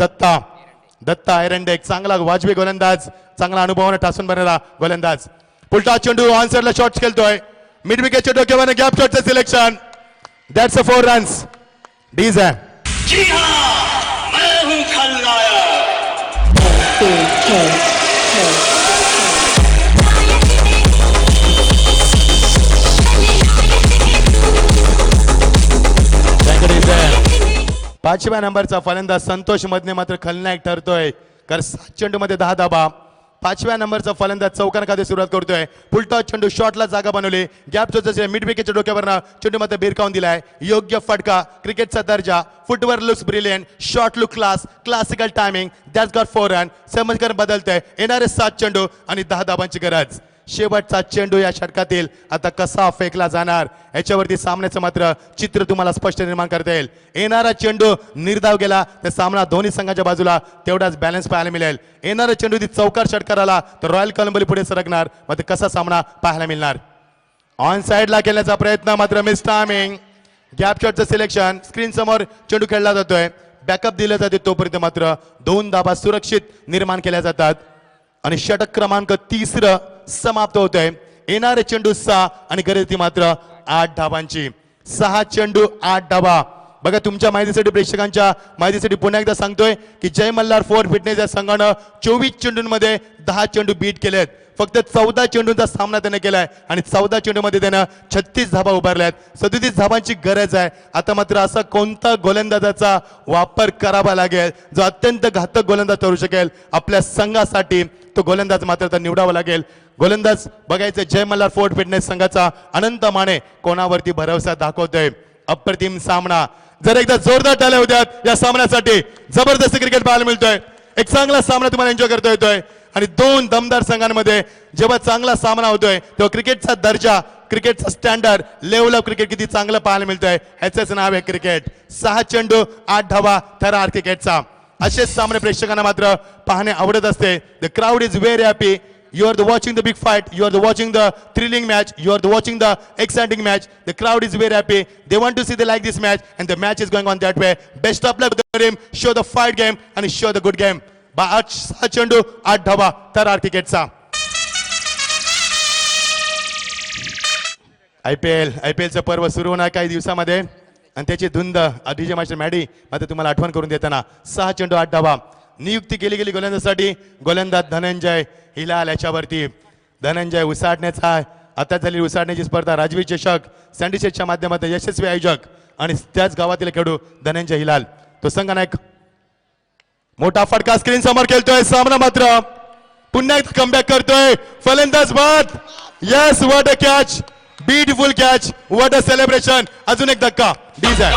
दत्ता एरंडे, एक चांगला वाजवी गोलंदाज, चांगला अनुभवाने टासून बनलेला गोलंदाज. पुलटा चेंडू ऑनसाइडला शॉट खेळतोय. मिड विकेटच्या डोक्यावर गॅप शॉटचं सिलेक्शन. That's a 4 runs. डीज आहे. जी हाँ, मैं हूँ खलनायक. पाचव्या नंबरचा फलंदाज संतोष मधने मात्र खलनायक ठरतोय. कारण 7 चेंडू मध्ये 10 धाबा. 5व्या नंबरचा फलंदाज चौकांखाली सुरुवात करतोय. पुलटा चेंडू शॉटला जागा बनवली. गॅप जो मिड विकेटच्या डोक्यावरनं चेंडू मध्ये भिरकावून दिलाय. योग्य फटका, क्रिकेटचा दर्जा, footwork looks brilliant, shot look class, classical timing, that's got 4 run. समीकरण बदलतंय. येणारे 7 चेंडू आणि 10 धाबांची गरज. शेवटचा चेंडू या षटकातील आता कसा फेकला जाणार याच्यावरती सामन्याचं मात्र चित्र तुम्हाला स्पष्ट निर्माण करता येईल. येणारा चेंडू निर्धाव गेला तर सामना दोन्ही संघाच्या बाजूला तेवढाच बॅलन्स पाहायला मिळेल. येणारा चेंडू चौकार षटकार आला तर रॉयल कोलंबो पुढे सरकणार. मग कसा सामना पाहायला मिळणार? ऑन साइडला खेळण्याचा प्रयत्न मात्र मिस टायमिंग. गॅप शॉटचं सिलेक्शन. स्क्रीन समोर चेंडू खेळला जातोय. बॅकअप दिलं जाते तोपर्यंत मात्र 2 धाबा सुरक्षित निर्माण केल्या जातात आणि षटक क्रमांक 3 समाप्त होतोय. येणारे चेंडू 6 आणि गरज मात्र 8 धाबांची. 6 चेंडू 8 धाबा. बघा तुमच्या माहितीसाठी, प्रेक्षकांच्या माहितीसाठी पुन्हा एकदा सांगतोय की जय मल्हार फोर्ट फिटनेस या संघानं 24 चेंडूंमध्ये 10 चेंडू बीट केलेत. फक्त 14 चेंडूंचा सामना त्याने केलाय आणि 14 चेंडूमध्ये त्यानं 36 धाबा उभारल्यात. 37 धाबांची गरज आहे. आता मात्र असा कोणता गोलंदाजाचा वापर करावा लागेल जो अत्यंत घातक गोलंदाज ठरू शकेल आपल्या संघासाठी? तो गोलंदाज मात्र आता निवडावा लागेल. गोलंदाज बघायचं जय मल्हार फोर्ट फिटनेस संघाचा अनंत माने कोणावरती भरवसा दाखवतोय. अप्रतिम सामना. जर एकदा जोरदार टाळ्या होत्यात या सामन्यासाठी. जबरदस्त क्रिकेट पाहायला मिळतोय. एक चांगला सामना तुम्हाला एन्जॉय करता येतोय आणि 2 दमदार संघांमध्ये जेव्हा चांगला सामना होतोय तेव्हा क्रिकेटचा दर्जा, क्रिकेटचा स्टँडर्ड, लेवल ऑफ क्रिकेट किती चांगलं पाहायला मिळतंय. ह्याचंच नाव आहे क्रिकेट. 6 चेंडू 8 धावा थरार क्रिकेटचा. असेच सामने प्रेक्षकांना मात्र पाहणे आवडत असते. The crowd is very happy. You are watching the big fight. You are watching the thrilling match. You are watching the exciting match. The crowd is very happy. They want to see they like this match, and the match is going on that way. Best of luck to the team. Show the fight game and show the good game. 6 चेंडू 8 धावा थरार क्रिकेटचा. IPLचं पर्व सुरू होणार काही दिवसामध्ये आणि त्याची धुंद डीजे मास्टर मॅडी मात्र तुम्हाला आठवण करून देताना 6 चेंडू 8 धावा. नियुक्ती केली गेली गोलंदाजासाठी. गोलंदाज धनंजय हिलाल याच्यावरती. धनंजय उसाडण्याचा आता झालेली उसाडण्याची स्पर्धा राजवीर चषक सँडीशेटच्या माध्यमातून यशस्वी आयोजक आणि त्याच गावातील खेळाडू धनंजय हिलाल. तो संघनायक. मोठा फटका स्क्रीन समोर खेळतोय. सामना मात्र पुन्हा एकदा कमबॅक करतोय. फलंदाज बाद. Yes, what a catch. Beautiful catch. What a celebration. अजून एक धक्का. डीज आहे.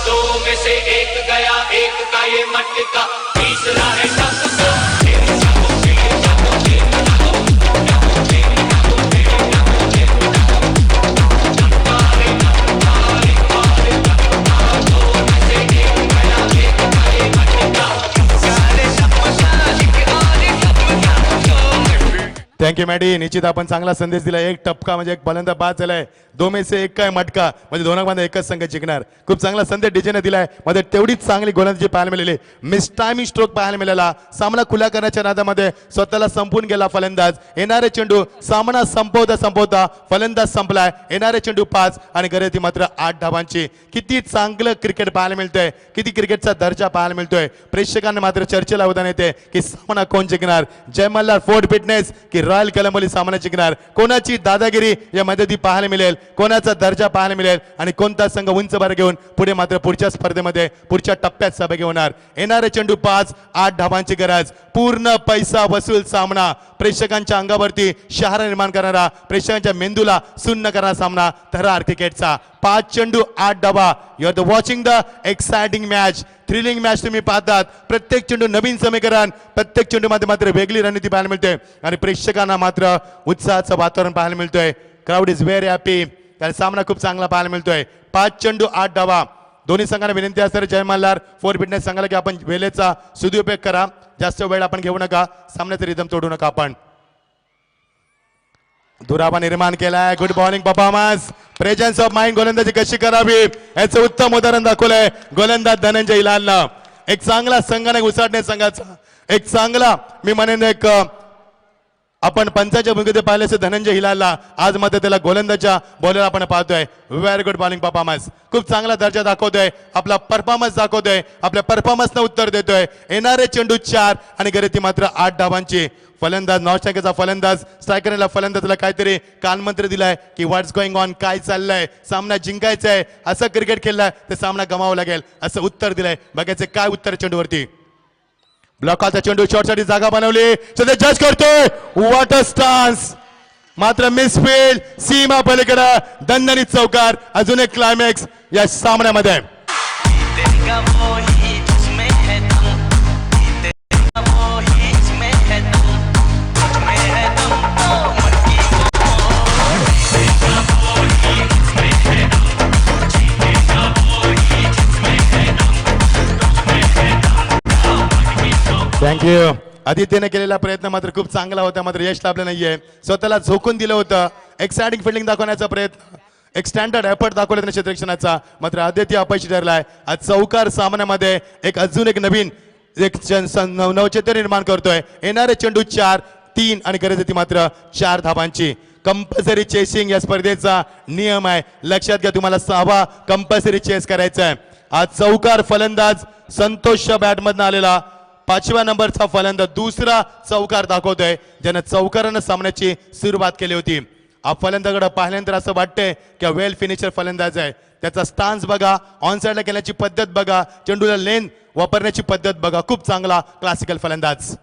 दो में से एक गया, एक का ये मटका, तीसरा है टपका. Thank you Maddy. निश्चित आपण चांगला संदेश दिला. एक टपका म्हणजे एक फलंदाज बाद झालाय. 2 में से एक काय मटका म्हणजे दोघांमध्ये एकच संघ जिंकणार. खूप चांगला संदेश डीजेने दिलाय. मध्ये तेवढीच चांगली गोलंदाजी पाहायला मिळाली. मिस टायमिंग स्ट्रोक पाहायला मिळाला. सामना खुला करण्याच्या नादामध्ये स्वतःला संपून गेला फलंदाज. येणारे चेंडू सामना संपवता फलंदाज संपलाय. येणारे चेंडू 5 आणि गरज मात्र 8 धाबांची. किती चांगलं क्रिकेट पाहायला मिळतंय. किती क्रिकेटचा दर्जा पाहायला मिळतोय. प्रेक्षकांना मात्र चर्चेला उदाहरण येते की सामना कोण जिंकणार. जय मल्हार फोर्ट फिटनेस की रॉयल कोलंबो सामना जिंकणार. कोणाची दादागिरी या मध्ये ती पाहायला मिळेल कोणाचा दर्जा पाहायला मिळेल आणि कोणता संघ उंच भर घेऊन पुढे मात्र पुढच्या स्पर्धेमध्ये पुढच्या टप्प्यात सहभागी होणार. येणारे चेंडू 5-8 धावांची गरज. पूर्ण पैसा वसूल सामना. प्रेक्षकांच्या अंगावरती शहर निर्माण करणारा, प्रेक्षकांच्या मेंदूला सुन्न करणारा सामना थरार क्रिकेटचा. 5 चेंडू 8 धावा. You are the watching the exciting match, thrilling match तुम्ही पाहतात. प्रत्येक चेंडू नवीन समीकरण, प्रत्येक चेंडूमध्ये मात्र वेगळी रणनीती पाहायला मिळते आणि प्रेक्षकांना मात्र उत्साहाचं वातावरण पाहायला मिळतोय. Crowd is very happy. कारण सामना खूप चांगला पाहायला मिळतोय. 5 चेंडू 8 धावा. दोन्ही संघांना विनंती असणार जय मल्हार फोर फिटनेस सांगायला की आपण वेळेचा सदुपयोग करा, जास्त वेळ आपण घेऊ नका, सामन्याचं रिदम तोडू नका. आपण दुरावा निर्माण केलाय. Good bowling performance. Presence of mind गोलंदाजी कशी करावी याचं उत्तम उदाहरण दाखवलंय गोलंदाज धनंजय हिलालनं. एक चांगला संघाने उसाटणे संघाचा एक चांगला मी म्हणेन एक आपण पंचाच्या भूमिकेत पाहिले असे धनंजय हिलालला, आज मात्र त्याला गोलंदाजच्या बॉलर आपण पाहतोय. Very good bowling performance. खूप चांगला दर्जा दाखवतोय, आपला परफॉर्मन्स दाखवतोय, आपल्या परफॉर्मन्सनं उत्तर देतोय. येणारे चेंडू 4 आणि गरती मात्र 8 धावांची. फलंदाज नॉनस्ट्रायकरचा फलंदाज स्ट्रायकरला फलंदाजला काहीतरी कानमंत्र दिलाय की व्हॉट्स गोइंग ऑन, काय चाललंय, सामना जिंकायचा आहे, असं क्रिकेट खेळलाय तर सामना गमावा लागेल असं उत्तर दिलंय. बघायचं काय उत्तर चेंडूवरती. ब्लॉकचा चेंडू शॉटसाठी जागा बनवली, जज करतोय. What a stance. मात्र मिसफील्ड, सीमा पलीकडे दणदणीत चौकार. अजून एक क्लायमॅक्स या सामन्यामध्ये. थँक्यू. आदित्यने केलेला प्रयत्न मात्र खूप चांगला होता, मात्र यश लाभलं नाहीये. स्वतःला झोकून दिलं होतं. एक्साइटिंग फिल्डिंग दाखवण्याचा प्रयत्न, एक स्टँडर्ड एफर्ट दाखवला त्याने क्षेत्ररक्षणाचा, मात्र आदित्य अपयशी ठरलाय. आज चौकार सामन्यामध्ये एक अजून एक नवीन एक नवचैतन्य निर्माण करतोय. येणारे चेंडू 4-3 आणि गरज मात्र 4 धावांची. कंपल्सरी चेसिंग या स्पर्धेचा नियम आहे, लक्षात घ्या. तुम्हाला 6वा कंपल्सरी चेस करायचा आहे. आज चौकार फलंदाज संतोष बॅटमधनं आलेला 5व्या नंबरचा फलंदाज दुसरा चौकार दाखवतोय, ज्यानं चौकारानं सामन्याची सुरुवात केली होती. हा फलंदाजाकडे पाहिल्यानंतर असं वाटतंय की वेल फिनिशर फलंदाज आहे. त्याचा स्टान्स बघा, ऑन साईडला केल्याची पद्धत बघा, चेंडूला लेन वापरण्याची पद्धत बघा. खूप चांगला क्लासिकल फलंदाज.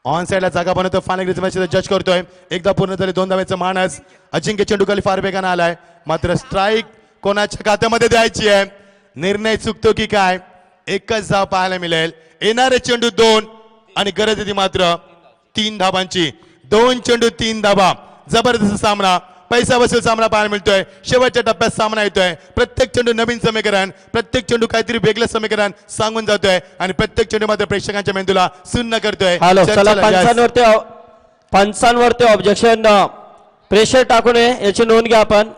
ऑन साईडला जागा बनवतो, फायनल जज करतोय. एकदा पूर्ण झाले 2 धावेचा मानस. अजिंक्य चेंडू खाली फार वेगानं आलाय, मात्र स्ट्राईक कोणाच्या खात्यामध्ये द्यायची आहे, निर्णय चुकतो की काय, एकच धाव पाहायला मिळेल. येणारे चेंडू 2 आणि गरज येते मात्र 3 धावांची. 2 चेंडू 3 धावा. जबरदस्त सामना, पैसा वसूल सामना पाहायला मिळतोय. शेवटच्या टप्प्यात सामना येतोय. प्रत्येक चेंडू नवीन समीकरण, प्रत्येक चेंडू काहीतरी वेगळं समीकरण सांगून जातोय आणि प्रत्येक चेंडू मात्र प्रेक्षकांच्या मेंदूला सुन्न करतोय. हॅलो, चला पंचांवरती ऑब्जेक्शन प्रेशर टाकू नये याची नोंद घ्या. आपण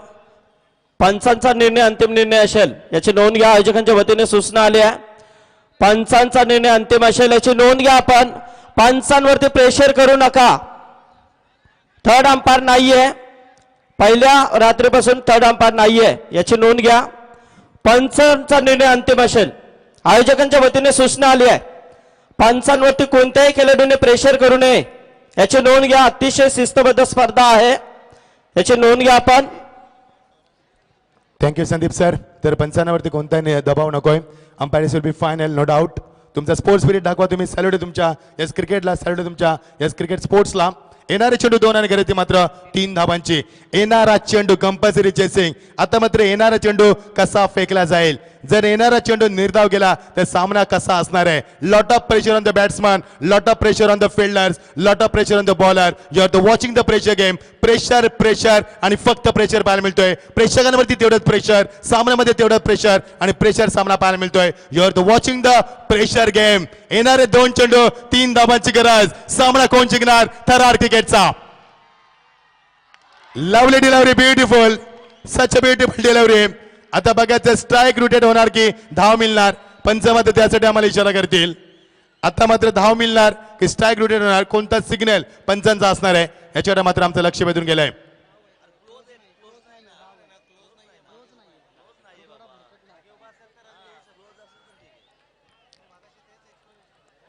पंचांचा निर्णय अंतिम निर्णय असेल याची नोंद घ्या. आयोजकांच्या वतीने सूचना आली आहे, पंचांचा निर्णय अंतिम असेल याची नोंद घ्या. आपण पंचांवरती प्रेशर करू नका. थर्ड अंपायर नाहीये, पहिल्या रात्रीपासून थर्ड अंपायर नाहीये याची नोंद घ्या. पंचांचा निर्णय अंतिम असेल. आयोजकांच्या वतीने सूचना आली आहे, पंचांवरती कोणत्याही खेळाडूने प्रेशर करू नये याची नोंद घ्या. अतिशय शिस्तबद्ध स्पर्धा आहे याची नोंद घ्या. आपण थँक्यू संदीप सर. तर पंचांवरती कोणताही दबाव नकोय. Umpires will be final, no doubt. तुमचा स्पोर्ट्स स्पिरिट दाखवा तुम्ही. सॅल्यूट आहे तुमच्या यस क्रिकेटला, सॅल्यूट आहे तुमच्या यस क्रिकेट स्पोर्ट्सला. येणारे चेंडू 2 आणि गरती मात्र 3 धावांची. येणारा चेंडू कंपल्सरी चेसिंग. आता मात्र येणारा चेंडू कसा फेकला जाईल, जर येणारा चेंडू निर्धाव गेला तर सामना कसा असणार आहे. Lot of pressure on the batsman, lot of pressure on the fielders, lot of pressure on the bowler. You are the watching the pressure game. Pressure pressure आणि फक्त प्रेशर पाहायला मिळतोय. प्रेक्षकांवरती तेवढंच प्रेशर, सामन्यामध्ये तेवढंच प्रेशर आणि प्रेशर सामना पाहायला मिळतोय. You are the watching the pressure game. येणारे 2 चेंडू 3 धावांची गरज. सामना कोण जिंकणार? थरार क्रिकेटचा. Lovely delivery, beautiful, such a beautiful delivery. आता बघायचं स्ट्राईक रोटेट होणार की धाव मिळणार. पंच मात्र त्यासाठी आम्हाला इशारा करतील. आता मात्र धाव मिळणार की स्ट्राईक रोटेट होणार, कोणता सिग्नल पंचांचा असणार आहे याच्याकडे मात्र आमचं लक्ष वेधून गेलंय.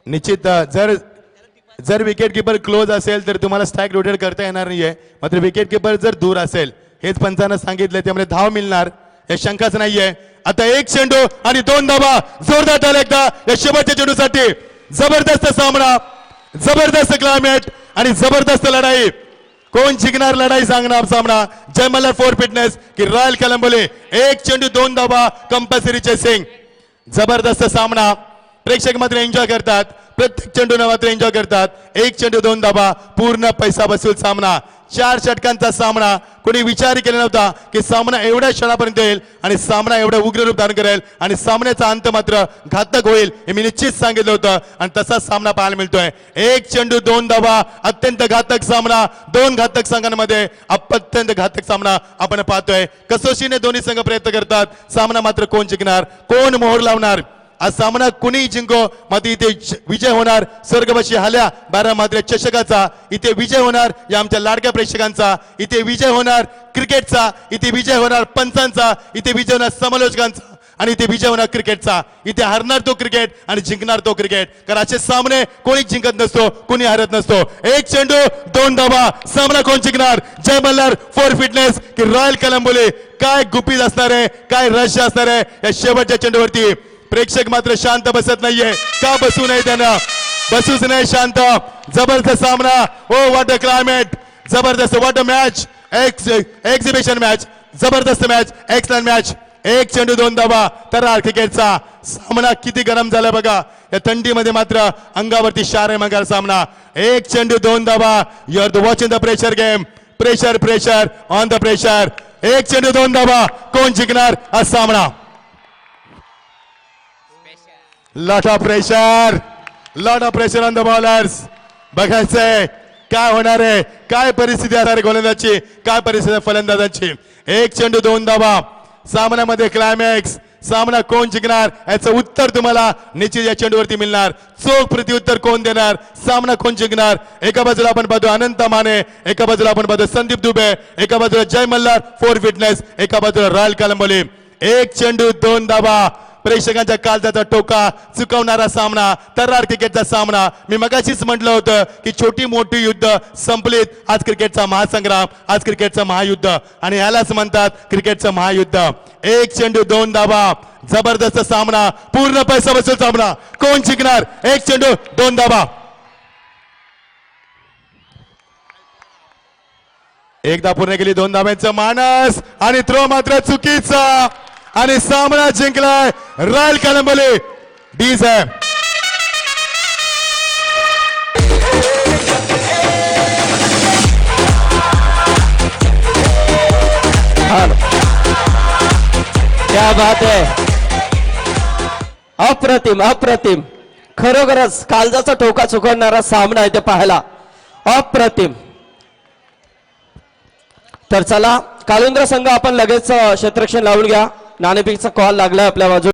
निश्चित जर विकेट किपर क्लोज असेल तर तुम्हाला स्ट्राईक रोटेट करता येणार नाहीये. मात्र विकेट किपर जर दूर असेल हेच पंचांना सांगितले त्यामुळे धाव मिळणार या शंकाच नाहीये. आता एक चेंडू आणि 2 धावा जोरदार झाला एकदा या शेवटच्या चेंडूसाठी. जबरदस्त सामना, जबरदस्त क्लायमेट आणि जबरदस्त लढाई. कोण जिंकणार लढाई सांगणार सामना. जय मल्हार फॉर फिटनेस की रॉयल कलंबोली. एक चेंडू 2 धावा कंपल्सरी चेसिंग. जबरदस्त सामना. प्रेक्षक मात्र एन्जॉय करतात, प्रत्येक चेंडूने मात्र एन्जॉय करतात. एक चेंडू 2 धावा पूर्ण पैसा वसूल सामना. 4 षटकांचा सामना. कोणी विचार केला नव्हता की सामना एवढ्या क्षणापर्यंत येईल आणि सामना एवढं उग्र रूप धारण करेल आणि सामन्याचा अंत मात्र घातक होईल हे मी निश्चित सांगितलं होतं आणि तसाच सामना पाहायला मिळतोय. एक चेंडू 2 धावा. अत्यंत घातक सामना. 2 घातक संघांमध्ये अत्यंत घातक सामना आपण पाहतोय. कसोशीने दोन्ही संघ प्रयत्न करतात. सामना मात्र कोण जिंकणार, कोण मोहर लावणार. आज सामना कुणीही जिंको मात्र इथे विजय होणार स्वर्गवासी हाल्या 12 मात्र चषकाचा. इथे विजय होणार या आमच्या लाडक्या प्रेक्षकांचा. इथे विजय होणार क्रिकेटचा. इथे विजय होणार पंचांचा. इथे विजय होणार समालोचकांचा आणि इथे विजय होणार क्रिकेटचा. इथे हरणार तो क्रिकेट आणि जिंकणार तो क्रिकेट. कारण असे सामने कोणी जिंकत नसतो, कोणी हरत नसतो. एक चेंडू 2 धावा. सामना कोण जिंकणार. जय मल्हार फॉर फिटनेस की रॉयल कलंबोली. काय गुपित असणार आहे, काय रहस्य असणार आहे या शेवटच्या चेंडूवरती. प्रेक्षक मात्र शांत बसत नाहीये. का बसू नये त्यांना, बसूच नाही शांत. जबरदस्त सामना. ओ व्हॉट अ क्लायमेट. जबरदस्त, what a match. Exhibition match. जबरदस्त मॅच, एक्सलंट मॅच. एक चेंडू 2 धावा. तर क्रिकेटचा सामना किती गरम झाला बघा. या थंडीमध्ये मात्र अंगावरती शार आहे मगार सामना. एक चेंडू 2 धावा. You are watching the pressure game. Pressure pressure on the pressure. एक चेंडू 2 धावा. कोण जिंकणार हा सामना. Lot of pressure, lot of pressure on the bowlers. बघायचंय काय होणार आहे, काय परिस्थिती असणार आहे गोलंदाजाची, काय परिस्थिती आहे फलंदाजाची. एक चेंडू 2 धावा. सामन्यामध्ये क्लायमॅक्स. सामना कोण जिंकणार याचं उत्तर तुम्हाला निश्चित या चेंडूवरती मिळणार. चोख प्रत्युत्तर कोण देणार, सामना कोण जिंकणार. एका बाजूला आपण पाहतो अनंत माने, एका बाजूला आपण पाहतो संदीप दुबे, एका बाजूला जय मल्हार फॉर फिटनेस, एका बाजूला रॉयल कलंबोली. एक चेंडू 2 धावा. प्रेक्षकांच्या काळजाचा टोका चुकवणारा सामना. तर्रार क्रिकेटचा सामना. मी मगाशीच म्हटलं होतं की छोटी मोठी युद्ध संपलीत. आज क्रिकेटचा महासंग्राम, आज क्रिकेटचं महायुद्ध आणि यालाच म्हणतात क्रिकेटचं महायुद्ध. एक चेंडू 2 धावा. जबरदस्त सामना, पूर्ण पैसा वसूल सामना. कोण जिंकणार. एक चेंडू 2 धावा. एकदा पूर्ण केली 2 धाव्यांचं मानस आणि थ्रो मात्र चुकीचा आणि सामना जिंकलाय रॉयल कलंबोली. डीज आहे. क्या बात आहे. अप्रतिम अप्रतिम. खरोखरच काळजाचा टोका चुकवणारा सामना इथे पाहायला. अप्रतिम. तर चला कालुंद्र संघ आपण लगेच क्षेत्ररक्षण लावून घ्या. नाणेफेकीचा कॉल लागलाय आपल्या बाजूला.